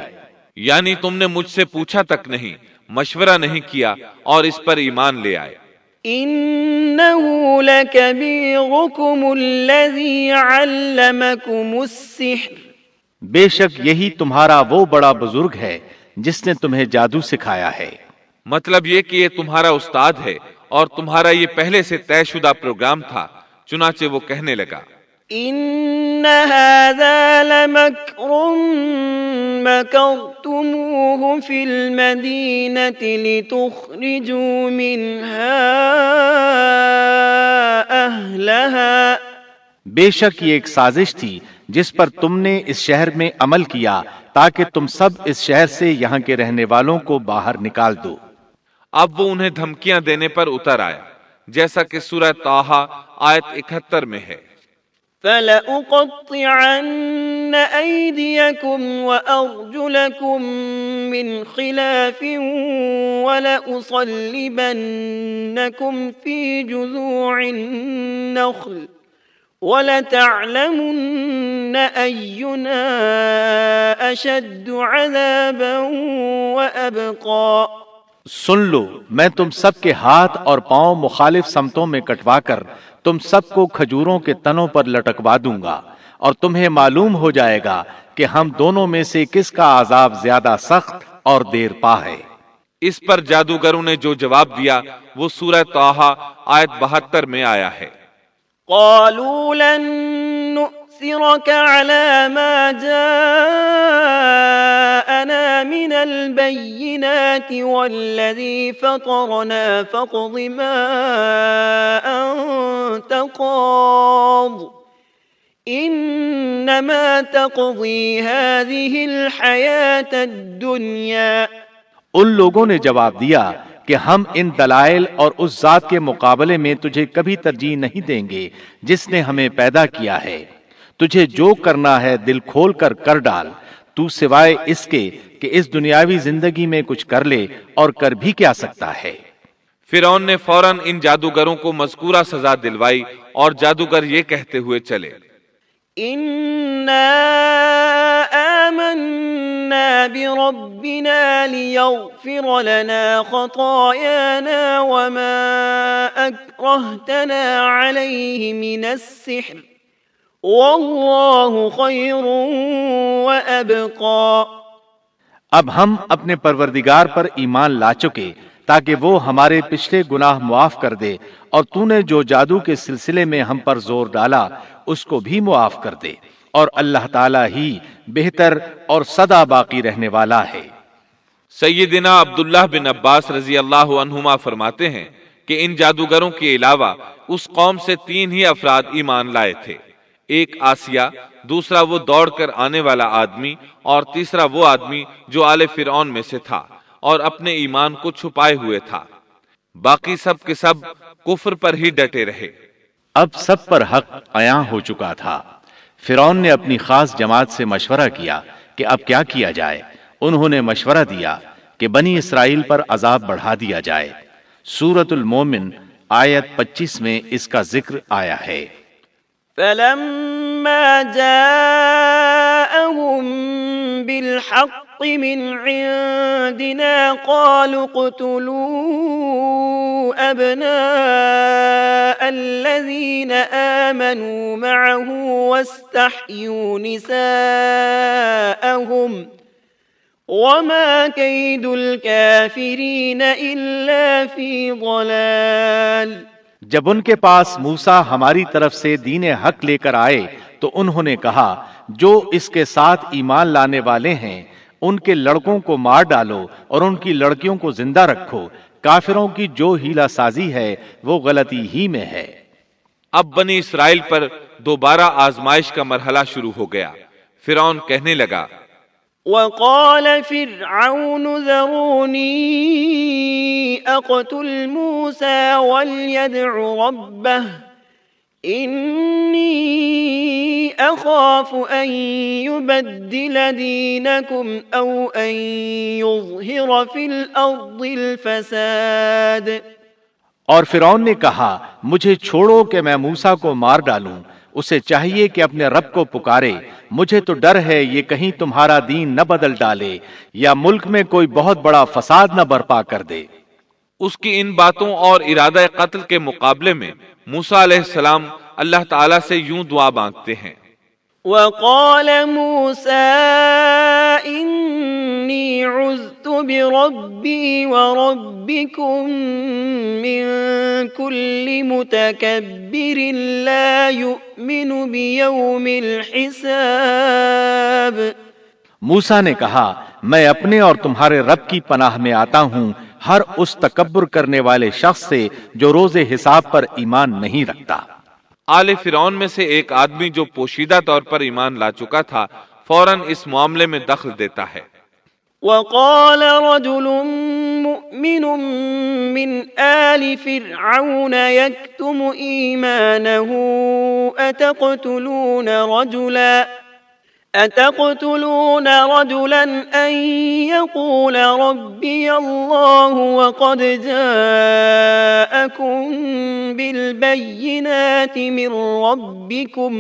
[SPEAKER 3] یعنی تم نے مجھ سے پوچھا تک نہیں، مشورہ نہیں کیا اور اس پر ایمان لے آئے۔
[SPEAKER 4] انه لكبيركم الذي علمكم السحر،
[SPEAKER 2] بے شک یہی تمہارا وہ بڑا بزرگ ہے جس نے تمہیں جادو سکھایا ہے۔
[SPEAKER 3] مطلب یہ کہ یہ تمہارا استاد ہے اور تمہارا یہ پہلے سے طے شدہ پروگرام تھا۔ چنانچہ وہ کہنے لگا
[SPEAKER 4] ان هذا لمكر مكرتموه في المدينة لتخرجوا منها أهلها،
[SPEAKER 2] بے شک یہ ایک سازش تھی جس پر تم نے اس شہر میں عمل کیا تاکہ تم سب اس شہر سے یہاں کے رہنے والوں کو باہر نکال دو۔
[SPEAKER 3] اب وہ انہیں دھمکیاں دینے پر اتر آیا، جیسا کہ سورہ طٰہٰ آیت 71 میں ہے۔
[SPEAKER 4] فَلَأُقَطِّعَنَّ أَيْدِيَكُمْ وَأَرْجُلَكُمْ مِنْ خِلَافٍ وَلَأُصَلِّبَنَّكُمْ فِي جُذُوعِ النَّخْلِ وَلَتَعْلَمُنَّ أَيُّنَا أَشَدُّ عَذَابًا وَأَبْقَىٰ۔
[SPEAKER 2] سن لو، میں تم سب کے ہاتھ اور پاؤں مخالف سمتوں میں کٹوا کر تم سب کو کھجوروں کے تنوں پر لٹکوا دوں گا، اور تمہیں معلوم ہو جائے گا کہ ہم دونوں میں سے کس کا عذاب زیادہ سخت اور دیر پا ہے۔
[SPEAKER 3] اس پر جادوگروں نے جو جواب دیا وہ سورہ طٰہٰ آیت 72 میں آیا ہے۔
[SPEAKER 4] قالوا لن نؤثرك على ما جاءنا من البينات والذي فطرنا فاقض ما أنت قاض إنما تقضي هذه الحياة الدنيا۔
[SPEAKER 2] ان لوگوں نے جواب دیا کہ ہم ان دلائل اور اس ذات کے مقابلے میں تجھے کبھی ترجیح نہیں دیں گے جس نے ہمیں پیدا کیا ہے۔ تجھے جو کرنا ہے دل کھول کر کر ڈال، تو سوائے اس کے کہ اس دنیاوی زندگی میں کچھ کر لے، اور کر بھی کیا سکتا ہے۔
[SPEAKER 3] فرعون نے فوراً ان جادوگروں کو مذکورہ سزا دلوائی اور جادوگر یہ کہتے ہوئے چلے
[SPEAKER 4] إنا آمنا بربنا ليغفر لنا خطايانا وما أكرهتنا عليه من السحر والله خير وأبقى۔
[SPEAKER 2] اب ہم اپنے پروردگار پر ایمان لا چکے تاکہ وہ ہمارے پچھلے گناہ معاف کر دے، اور تو نے جو جادو کے سلسلے میں ہم پر زور ڈالا اس کو بھی معاف کر دے، اور اللہ تعالیٰ ہی بہتر اور سدا باقی رہنے والا ہے۔
[SPEAKER 3] سیدنا عبداللہ بن عباس رضی اللہ عنہما فرماتے ہیں کہ ان جادوگروں کے علاوہ اس قوم سے 3 ہی افراد ایمان لائے تھے، ایک آسیہ، دوسرا وہ دوڑ کر آنے والا آدمی، اور تیسرا وہ آدمی جو آل فرعون میں سے تھا اور اپنے ایمان کو چھپائے ہوئے تھا۔ باقی سب کے سب کفر پر ہی ڈٹے رہے۔
[SPEAKER 2] اب سب پر حق عیاں ہو چکا تھا۔ فرعون نے اپنی خاص جماعت سے مشورہ کیا کہ اب کیا کیا جائے۔ انہوں نے مشورہ دیا کہ بنی اسرائیل پر عذاب بڑھا دیا جائے۔ سورۃ المومن آیت 25 میں اس کا ذکر آیا ہے۔
[SPEAKER 4] فلما جاءهم بالحق من عندنا قالوا اقتلوا أبناء الذين آمنوا معه واستحيوا نساءهم وما كيد الكافرين إلا في ضلال۔
[SPEAKER 2] جب ان کے پاس موسیٰ ہماری طرف سے دین حق لے کر آئے تو انہوں نے کہا جو اس کے ساتھ ایمان لانے والے ہیں ان کے لڑکوں کو مار ڈالو اور ان کی لڑکیوں کو زندہ رکھو، کافروں کی جو ہیلا سازی ہے وہ غلطی ہی میں ہے۔
[SPEAKER 3] اب بنی اسرائیل پر دوبارہ آزمائش کا مرحلہ شروع ہو گیا۔ فرعون کہنے لگا،
[SPEAKER 4] وقال فرعون ذروني أقتل موسى وليدع ربه إني أخاف أن يبدل دينكم أو أن يظهر في الأرض الفساد۔
[SPEAKER 2] اور فرعون نے کہا، مجھے چھوڑو کہ میں موسیٰ کو مار ڈالوں، اسے چاہیے کہ اپنے رب کو پکارے، مجھے تو ڈر ہے یہ کہیں تمہارا دین نہ بدل ڈالے یا ملک میں کوئی بہت بڑا فساد نہ برپا کر دے۔
[SPEAKER 3] اس کی ان باتوں اور ارادہ قتل کے مقابلے میں موسیٰ علیہ السلام اللہ تعالیٰ سے یوں دعا مانگتے ہیں،
[SPEAKER 4] وقال موسى إني عذت بربي وربكم من كل متكبر لا يؤمن بيوم الحساب۔
[SPEAKER 2] موسیٰ نے کہا، میں اپنے اور تمہارے رب کی پناہ میں آتا ہوں ہر اس تکبر کرنے والے شخص سے جو روز حساب پر ایمان نہیں رکھتا۔
[SPEAKER 3] آل فرعون میں سے ایک آدمی جو پوشیدہ طور پر ایمان لا چکا تھا فوراً اس معاملے میں دخل دیتا ہے۔
[SPEAKER 4] وقال رجل مؤمن من آل فرعون يكتم إيمانه أتقتلون رجلا أن يقول ربي الله وقد جاءكم بالبينات من ربكم۔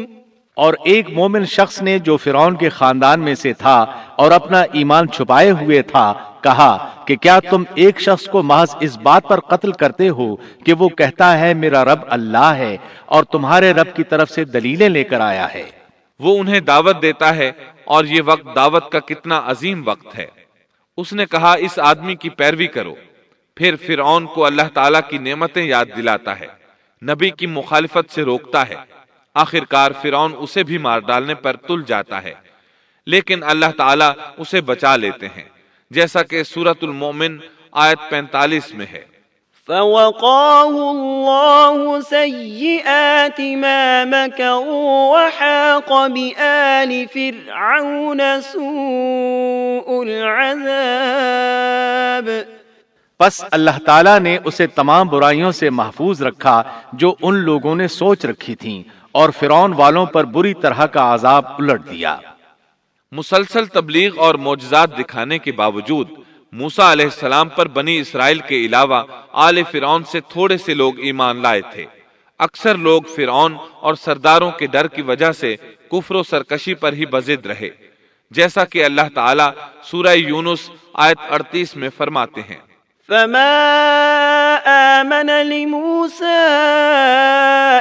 [SPEAKER 2] اور ایک مومن شخص نے جو فرعون کے خاندان میں سے تھا اور اپنا ایمان چھپائے ہوئے تھا کہا کہ کیا تم ایک شخص کو محض اس بات پر قتل کرتے ہو کہ وہ کہتا ہے میرا رب اللہ ہے اور تمہارے رب کی طرف سے دلیلیں لے کر آیا ہے۔
[SPEAKER 3] وہ انہیں دعوت دیتا ہے اور یہ وقت دعوت کا کتنا عظیم وقت ہے۔ اس نے کہا اس آدمی کی پیروی کرو، پھر فرعون کو اللہ تعالیٰ کی نعمتیں یاد دلاتا ہے، نبی کی مخالفت سے روکتا ہے۔ آخر کار فرعون اسے بھی مار ڈالنے پر تل جاتا ہے، لیکن اللہ تعالیٰ اسے بچا لیتے ہیں، جیسا کہ سورۃ المومن آیت 45 میں ہے۔
[SPEAKER 4] فوقاه الله سيئات ما مكروا وحاق بآل فرعون سوء العذاب۔
[SPEAKER 2] پس اللہ تعالیٰ نے اسے تمام برائیوں سے محفوظ رکھا جو ان لوگوں نے سوچ رکھی تھیں، اور فرعون والوں پر بری طرح کا عذاب الٹ دیا۔
[SPEAKER 3] مسلسل تبلیغ اور معجزات دکھانے کے باوجود موسیٰ علیہ السلام پر بنی اسرائیل کے علاوہ آل فرعون سے تھوڑے سے لوگ ایمان لائے تھے۔ اکثر لوگ فرعون اور سرداروں کے ڈر کی وجہ سے کفر و سرکشی پر ہی بضد رہے، جیسا کہ اللہ تعالیٰ سورہ یونس آیت 38 میں فرماتے ہیں،
[SPEAKER 4] فما آمن لموسى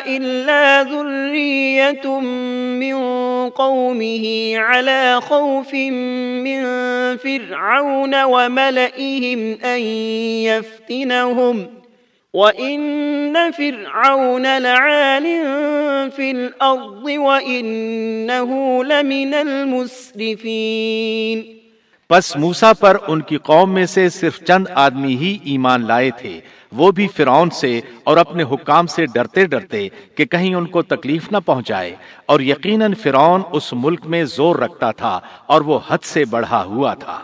[SPEAKER 4] إلا ذرية من قومه على خوف من فرعون وملئهم أن يفتنهم وَإِنَّ فِرْعَوْنَ لَعَالٍ فِي الْأَرْضِ وَإِنَّهُ لَمِنَ الْمُسْرِفِينَ۔
[SPEAKER 2] پس موسیٰ پر ان کی قوم میں سے صرف چند آدمی ہی ایمان لائے تھے، وہ بھی فرعون سے اور اپنے حکام سے ڈرتے ڈرتے کہ کہیں ان کو تکلیف نہ پہنچائے، اور یقیناً فرعون اس ملک میں زور رکھتا تھا اور وہ حد سے بڑھا ہوا تھا۔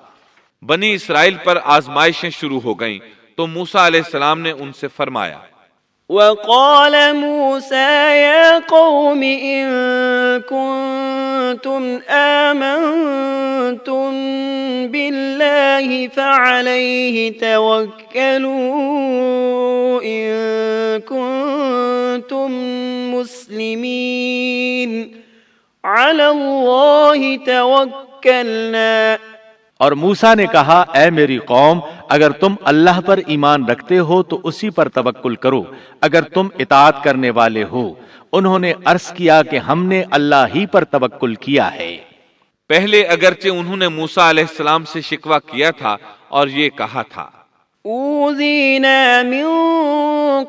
[SPEAKER 3] بنی اسرائیل پر آزمائشیں شروع ہو گئیں تو موسیٰ علیہ السلام نے ان سے فرمایا،
[SPEAKER 4] وَقَالَ مُوسَى يَا قَوْمِ إِن كُنتُمْ آمَنتُم بِاللَّهِ فَعَلَيْهِ تَوَكَّلُوا إِن كُنتُم مُّسْلِمِينَ عَلَى اللَّهِ تَوَكَّلْنَا۔
[SPEAKER 2] اور موسیٰ نے کہا، اے میری قوم، اگر تم اللہ پر ایمان رکھتے ہو تو اسی پر توکل کرو، اگر تم اطاعت کرنے والے ہو۔ انہوں نے عرض کیا کہ ہم نے اللہ ہی پر توکل کیا ہے۔
[SPEAKER 3] پہلے اگرچہ انہوں نے موسیٰ علیہ السلام سے شکوہ کیا تھا اور یہ کہا تھا،
[SPEAKER 4] اوذینا من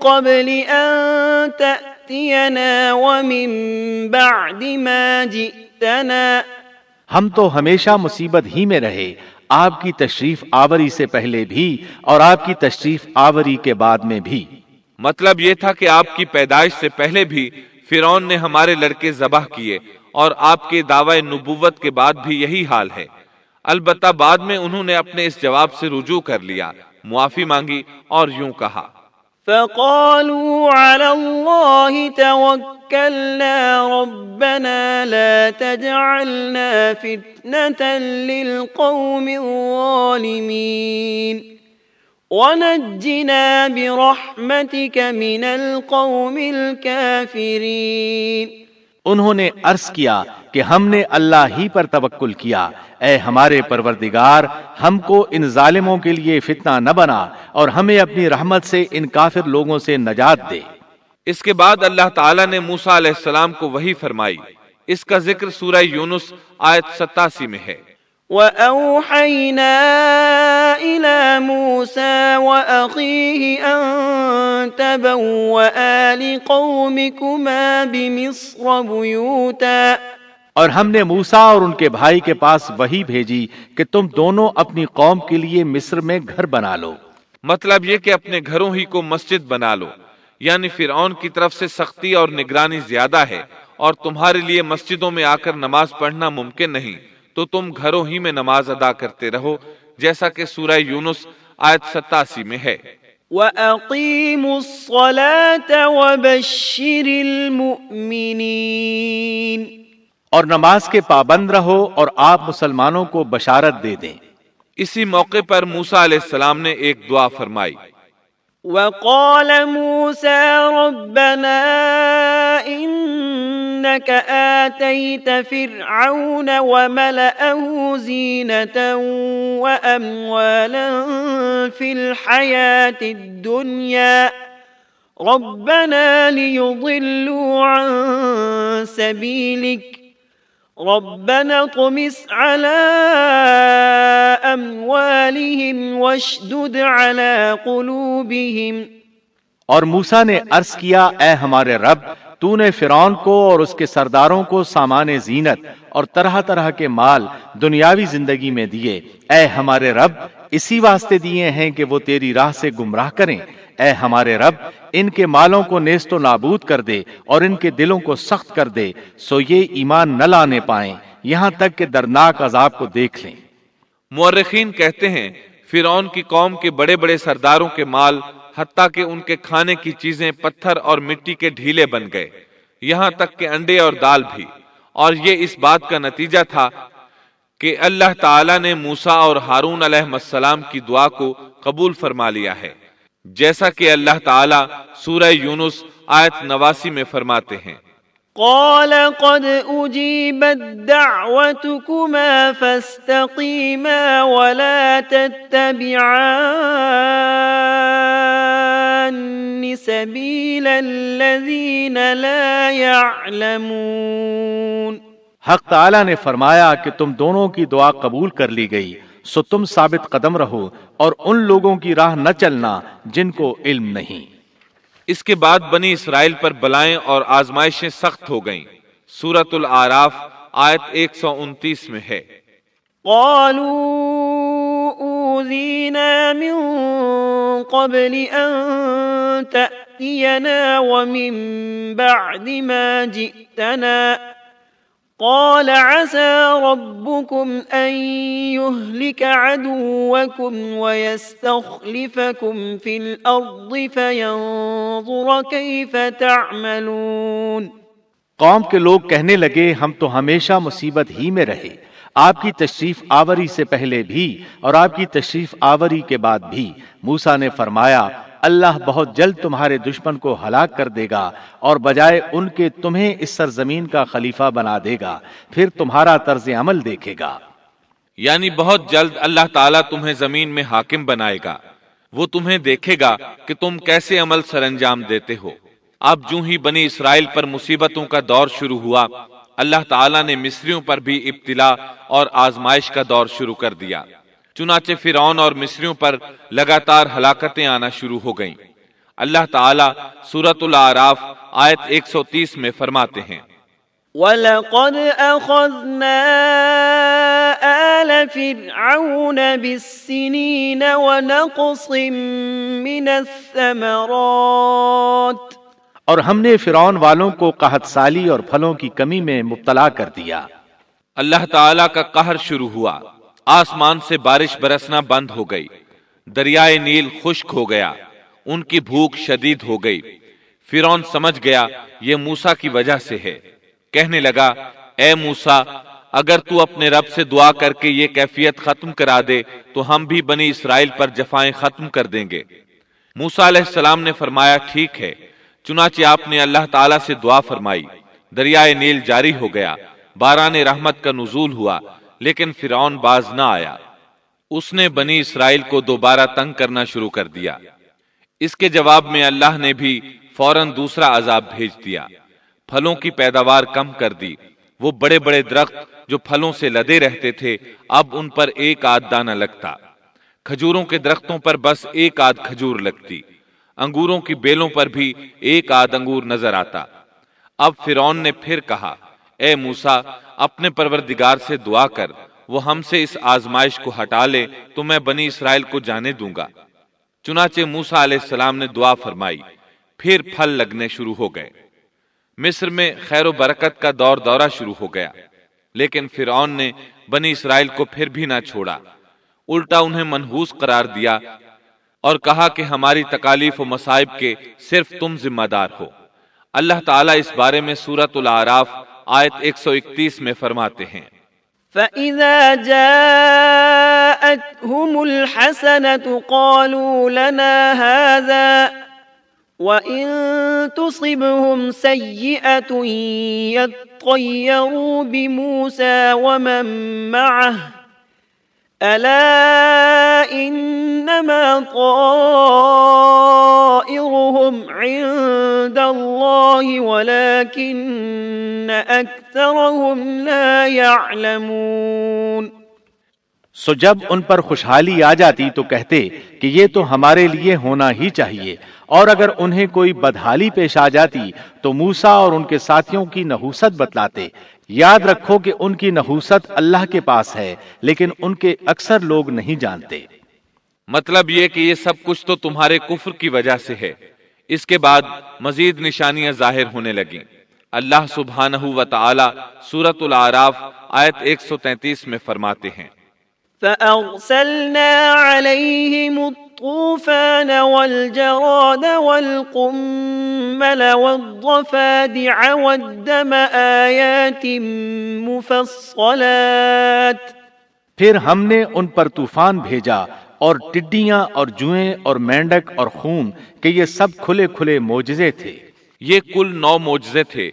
[SPEAKER 4] قبل ان تأتینا ومن بعد ما جئتنا۔
[SPEAKER 2] ہم تو ہمیشہ مصیبت ہی میں رہے، آپ کی تشریف آوری سے پہلے بھی اور آپ کی تشریف آوری کے بعد میں بھی۔
[SPEAKER 3] مطلب یہ تھا کہ آپ کی پیدائش سے پہلے بھی فرعون نے ہمارے لڑکے ذبح کیے اور آپ کے دعوی نبوت کے بعد بھی یہی حال ہے۔ البتہ بعد میں انہوں نے اپنے اس جواب سے رجوع کر لیا، معافی مانگی اور یوں کہا،
[SPEAKER 4] فقالوا على الله توكلنا ربنا لا تجعلنا فتنة للقوم الظالمين ونجنا برحمتك من القوم الكافرين۔
[SPEAKER 2] انہوں نے عرض کیا کہ ہم نے اللہ ہی پر توکل کیا، اے ہمارے پروردگار ہم کو ان ظالموں کے لیے فتنہ نہ بنا اور ہمیں اپنی رحمت سے ان کافر لوگوں سے نجات دے۔
[SPEAKER 3] اس کے بعد اللہ تعالیٰ نے موسیٰ علیہ السلام کو وحی فرمائی۔ اس کا ذکر سورہ یونس آیت 87 میں ہے۔
[SPEAKER 4] وَأَوْحَيْنَا إِلَى مُوسَى وَأَخِيهِ أَن تَبَوَّآ لِقَوْمِكُمَا بِمِصْرَ بُيُوتًا،
[SPEAKER 2] اور ہم نے موسیٰ اور ان کے بھائی کے پاس وحی بھیجی کہ تم دونوں اپنی قوم کے لیے مصر میں گھر بنا لو۔
[SPEAKER 3] مطلب یہ کہ اپنے گھروں ہی کو مسجد بنا لو، یعنی فرعون کی طرف سے سختی اور نگرانی زیادہ ہے اور تمہارے لیے مسجدوں میں آ کر نماز پڑھنا ممکن نہیں، تو تم گھروں ہی میں نماز ادا کرتے رہو، جیسا کہ سورہ یونس آیت 87 میں ہے۔
[SPEAKER 4] وَأَقِيمُوا الصَّلَاةَ وَبَشِّرِ الْمُؤْمِنِينَ،
[SPEAKER 2] اور نماز کے پابند رہو اور آپ مسلمانوں کو بشارت دے دیں۔
[SPEAKER 3] اسی موقع پر موسیٰ علیہ السلام نے ایک دعا فرمائی۔
[SPEAKER 4] وَقَالَ مُوسَى رَبَّنَا إِنَّكَ آتَيْتَ فِرْعَوْنَ وَمَلَأَهُ زِينَةً وَأَمْوَالًا فِي الْحَيَاةِ الدُّنْيَا رَبَّنَا لِيُضِلُّوا عَن سَبِيلِكَ رَبَّنَا اطْمِسْ عَلَىٰ أَمْوَالِهِمْ وَاشْدُدْ عَلَىٰ قُلُوبِهِمْ۔
[SPEAKER 2] اور موسیٰ نے عرض کیا، اے ہمارے رب، تو نے فرعون کو اور اس کے سرداروں کو سامان زینت اور طرح طرح کے مال دنیاوی زندگی میں دیے، اے ہمارے رب اسی واسطے دیے ہیں کہ وہ تیری راہ سے گمراہ کریں۔ اے ہمارے رب ان کے مالوں کو نیست و نابود کر دے اور ان کے دلوں کو سخت کر دے، سو یہ ایمان نہ لانے پائیں یہاں تک کہ دردناک عذاب کو دیکھ لیں۔
[SPEAKER 3] مورخین کہتے ہیں فرعون کی قوم کے بڑے بڑے سرداروں کے مال، حتیٰ کہ ان کے کھانے کی چیزیں پتھر اور مٹی کے ڈھیلے بن گئے، یہاں تک کہ انڈے اور دال بھی، اور یہ اس بات کا نتیجہ تھا کہ اللہ تعالیٰ نے موسیٰ اور ہارون علیہ السلام کی دعا کو قبول فرما لیا ہے، جیسا کہ اللہ تعالیٰ سورہ یونس آیت 89 میں فرماتے ہیں،
[SPEAKER 4] قال قد أجيبت دعوتكما فاستقيما ولا تتبعان سبيل الذين لا يعلمون۔
[SPEAKER 2] حق تعالیٰ نے فرمایا کہ تم دونوں کی دعا قبول کر لی گئی، سو تم ثابت قدم رہو اور ان لوگوں کی راہ نہ چلنا جن کو علم نہیں۔
[SPEAKER 3] اس کے بعد بنی اسرائیل پر بلائیں اور آزمائشیں سخت ہو گئیں۔ سورۃ الاعراف آیت 129 میں ہے،
[SPEAKER 4] قالوا اوذینا من قبل ان تأتینا ومن بعد ما جئتنا قال عسى ربكم أن يهلك عدوكم ويستخلفكم في الأرض فينظر كيف تعملون۔
[SPEAKER 2] قوم کے لوگ کہنے لگے، ہم تو ہمیشہ مصیبت ہی میں رہے، آپ کی تشریف آوری سے پہلے بھی اور آپ کی تشریف آوری کے بعد بھی۔ موسیٰ نے فرمایا، اللہ بہت جلد تمہارے دشمن کو ہلاک کر دے گا اور بجائے ان کے تمہیں اس سرزمین کا خلیفہ بنا دے گا، پھر تمہارا طرز عمل دیکھے گا۔
[SPEAKER 3] یعنی بہت جلد اللہ تعالیٰ تمہیں زمین میں حاکم بنائے گا، وہ تمہیں دیکھے گا کہ تم کیسے عمل سر انجام دیتے ہو۔ اب جو ہی بنی اسرائیل پر مصیبتوں کا دور شروع ہوا، اللہ تعالیٰ نے مصریوں پر بھی ابتلا اور آزمائش کا دور شروع کر دیا، چنانچہ فرعون اور مصریوں پر لگاتار ہلاکتیں آنا شروع ہو گئیں۔ اللہ تعالیٰ سورۃ الاعراف آیت 130 میں فرماتے ہیں،
[SPEAKER 4] وَلَقَدْ أَخَذْنَا آلَ فِرْعَوْنَ بِالسِّنِينَ وَنَقْصٍ مِّنَ الثَّمَرَاتِ۔
[SPEAKER 2] اور ہم نے فرعون والوں کو قحط سالی اور پھلوں کی کمی میں مبتلا کر دیا۔
[SPEAKER 3] اللہ تعالیٰ کا قہر شروع ہوا، آسمان سے بارش برسنا بند ہو گئی، دریائے نیل خشک ہو گیا، ان کی بھوک شدید ہو گئی۔ فرعون سمجھ گیا یہ موسیٰ کی وجہ سے ہے، کہنے لگا اے موسیٰ اگر تو اپنے رب سے دعا کر کے یہ کیفیت ختم کرا دے تو ہم بھی بنی اسرائیل پر جفائیں ختم کر دیں گے۔ موسیٰ علیہ السلام نے فرمایا ٹھیک ہے، چنانچہ آپ نے اللہ تعالیٰ سے دعا فرمائی، دریائے نیل جاری ہو گیا، باران رحمت کا نزول ہوا، لیکن فرعون باز نہ آیا۔ اس نے بنی اسرائیل کو دوبارہ تنگ کرنا شروع کر دیا۔ اس کے جواب میں اللہ نے بھی فوراً دوسرا عذاب بھیج دیا، پھلوں کی پیداوار کم کر دی۔ وہ بڑے بڑے درخت جو پھلوں سے لدے رہتے تھے اب ان پر ایک آدھ دانہ لگتا، کھجوروں کے درختوں پر بس ایک آدھ کھجور لگتی، انگوروں کی بیلوں پر بھی ایک آدھ انگور نظر آتا۔ اب فرعون نے پھر کہا اے موسیٰ اپنے پروردگار سے دعا کر، وہ ہم سے اس آزمائش کو ہٹا لے تو میں بنی اسرائیل کو جانے دوں گا۔ چنانچہ موسیٰ علیہ السلام نے دعا فرمائی، پھر پھل لگنے شروع ہو گئے۔ مصر میں خیر و برکت کا دورہ شروع ہو گیا، لیکن فرعون نے بنی اسرائیل کو پھر بھی نہ چھوڑا، الٹا انہیں منحوس قرار دیا اور کہا کہ ہماری تکالیف و مصائب کے صرف تم ذمہ دار ہو۔ اللہ تعالیٰ اس بارے میں سورۃ الاعراف آیت 131 میں فرماتے ہیں
[SPEAKER 4] فَإِذَا جَاءَتْهُمُ الْحَسَنَةُ قَالُوا لَنَا هَذَا وَإِن تُصِبْهُمْ سَيِّئَةٌ يَطَّيَّرُوا بِمُوسَى وَمَن مَّعَهُ أَلَا إِنَّمَا طَائِرُهُمْ عِندَ اللَّهِ وَلَكِنَّ أَكْثَرَهُمْ لَا يَعْلَمُونَ۔
[SPEAKER 2] سو جب ان پر خوشحالی آ جاتی تو کہتے کہ یہ تو ہمارے لیے ہونا ہی چاہیے، اور اگر انہیں کوئی بدحالی پیش آ جاتی تو موسیٰ اور ان کے ساتھیوں کی نحوست بتلاتے۔ یاد رکھو کہ ان کی نحوست اللہ کے پاس ہے، لیکن ان کے اکثر لوگ نہیں جانتے۔
[SPEAKER 3] مطلب یہ کہ یہ سب کچھ تو تمہارے کفر کی وجہ سے ہے۔ اس کے بعد مزید نشانیاں ظاہر ہونے لگیں۔ اللہ سبحانہ و تعالی سورۃ الاعراف آیت 133 میں فرماتے ہیں
[SPEAKER 4] فَأَرْسَلْنَا عَلَيْهِمُ الطُّوفَانَ وَالْجَرَادَ وَالْقُمَّلَ وَالضَّفَادِعَ وَالدَّمَ آيَاتٍ مُفَصَّلَاتٍ۔
[SPEAKER 2] پھر ہم نے ان پر طوفان بھیجا اور ٹڈیاں اور جوئیں اور مینڈک اور خون کہ یہ سب کھلے کھلے معجزے تھے۔
[SPEAKER 3] یہ کل 9 معجزے تھے۔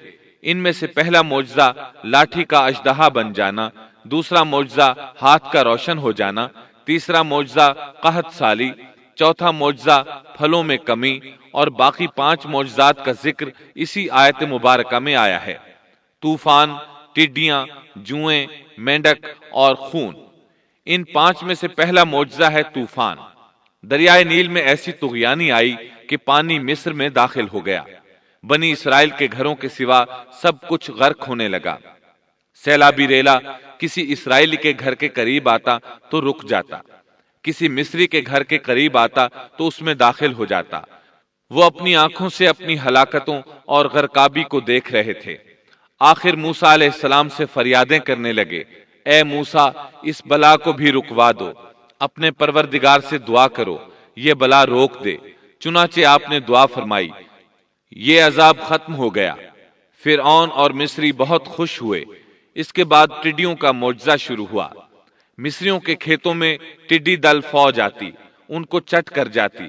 [SPEAKER 3] ان میں سے پہلا معجزہ لاٹھی کا اژدہا بن جانا، دوسرا معجزہ ہاتھ کا روشن ہو جانا، تیسرا معجزہ قحط سالی، چوتھا معجزہ پھلوں میں کمی، اور باقی 5 معجزات کا ذکر اسی آیت مبارکہ میں آیا ہے۔ طوفان، ٹڈیاں، جوئیں، مینڈک اور خون۔ ان 5 میں سے پہلا معجزہ ہے طوفان۔ دریائے نیل میں ایسی طغیانی آئی کہ پانی مصر میں داخل ہو گیا، بنی اسرائیل کے گھروں کے سوا سب کچھ غرق ہونے لگا۔ سیلابی ریلا کسی اسرائیلی کے گھر کے قریب آتا تو رک جاتا، کسی مصری کے گھر کے قریب آتا تو اس میں داخل ہو جاتا۔ وہ اپنی آنکھوں سے اپنی ہلاکتوں اور غرقابی کو دیکھ رہے تھے۔ آخر موسیٰ علیہ السلام سے فریادیں کرنے لگے، اے موسیٰ اس بلا کو بھی رکوا دو، اپنے پروردگار سے دعا کرو یہ بلا روک دے۔ چنانچہ آپ نے دعا فرمائی، یہ عذاب ختم ہو گیا۔ فرعون اور مصری بہت خوش ہوئے۔ اس کے بعد ٹڈیوں کا معجزہ شروع ہوا۔ مصریوں کے کھیتوں میں ٹڈی دل فوج آتی، ان کو چٹ کر جاتی،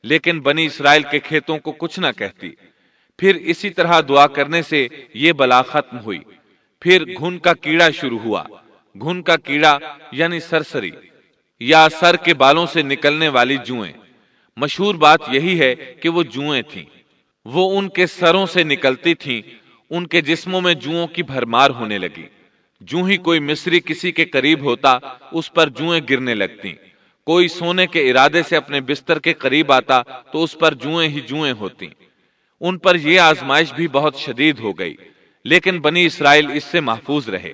[SPEAKER 3] لیکن بنی اسرائیل کے کھیتوں کو کچھ نہ کہتی۔ پھر اسی طرح دعا کرنے سے یہ بلا ختم ہوئی۔ پھر گھن کا کیڑا شروع ہوا۔ گھن کا کیڑا یعنی سرسری یا سر کے بالوں سے نکلنے والی جوئیں۔ مشہور بات یہی ہے کہ وہ جوئیں تھیں، وہ ان کے سروں سے نکلتی تھیں۔ ان کے جسموں میں جوؤں کی بھرمار ہونے لگی۔ جو ہی کوئی مصری کسی کے قریب ہوتا اس پر جوئیں گرنے لگتی۔ کوئی سونے کے ارادے سے اپنے بستر کے قریب آتا تو اس پر جوئیں ہی جوئیں ہوتی۔ ان پر یہ آزمائش بھی بہت شدید ہو گئی، لیکن بنی اسرائیل اس سے محفوظ رہے۔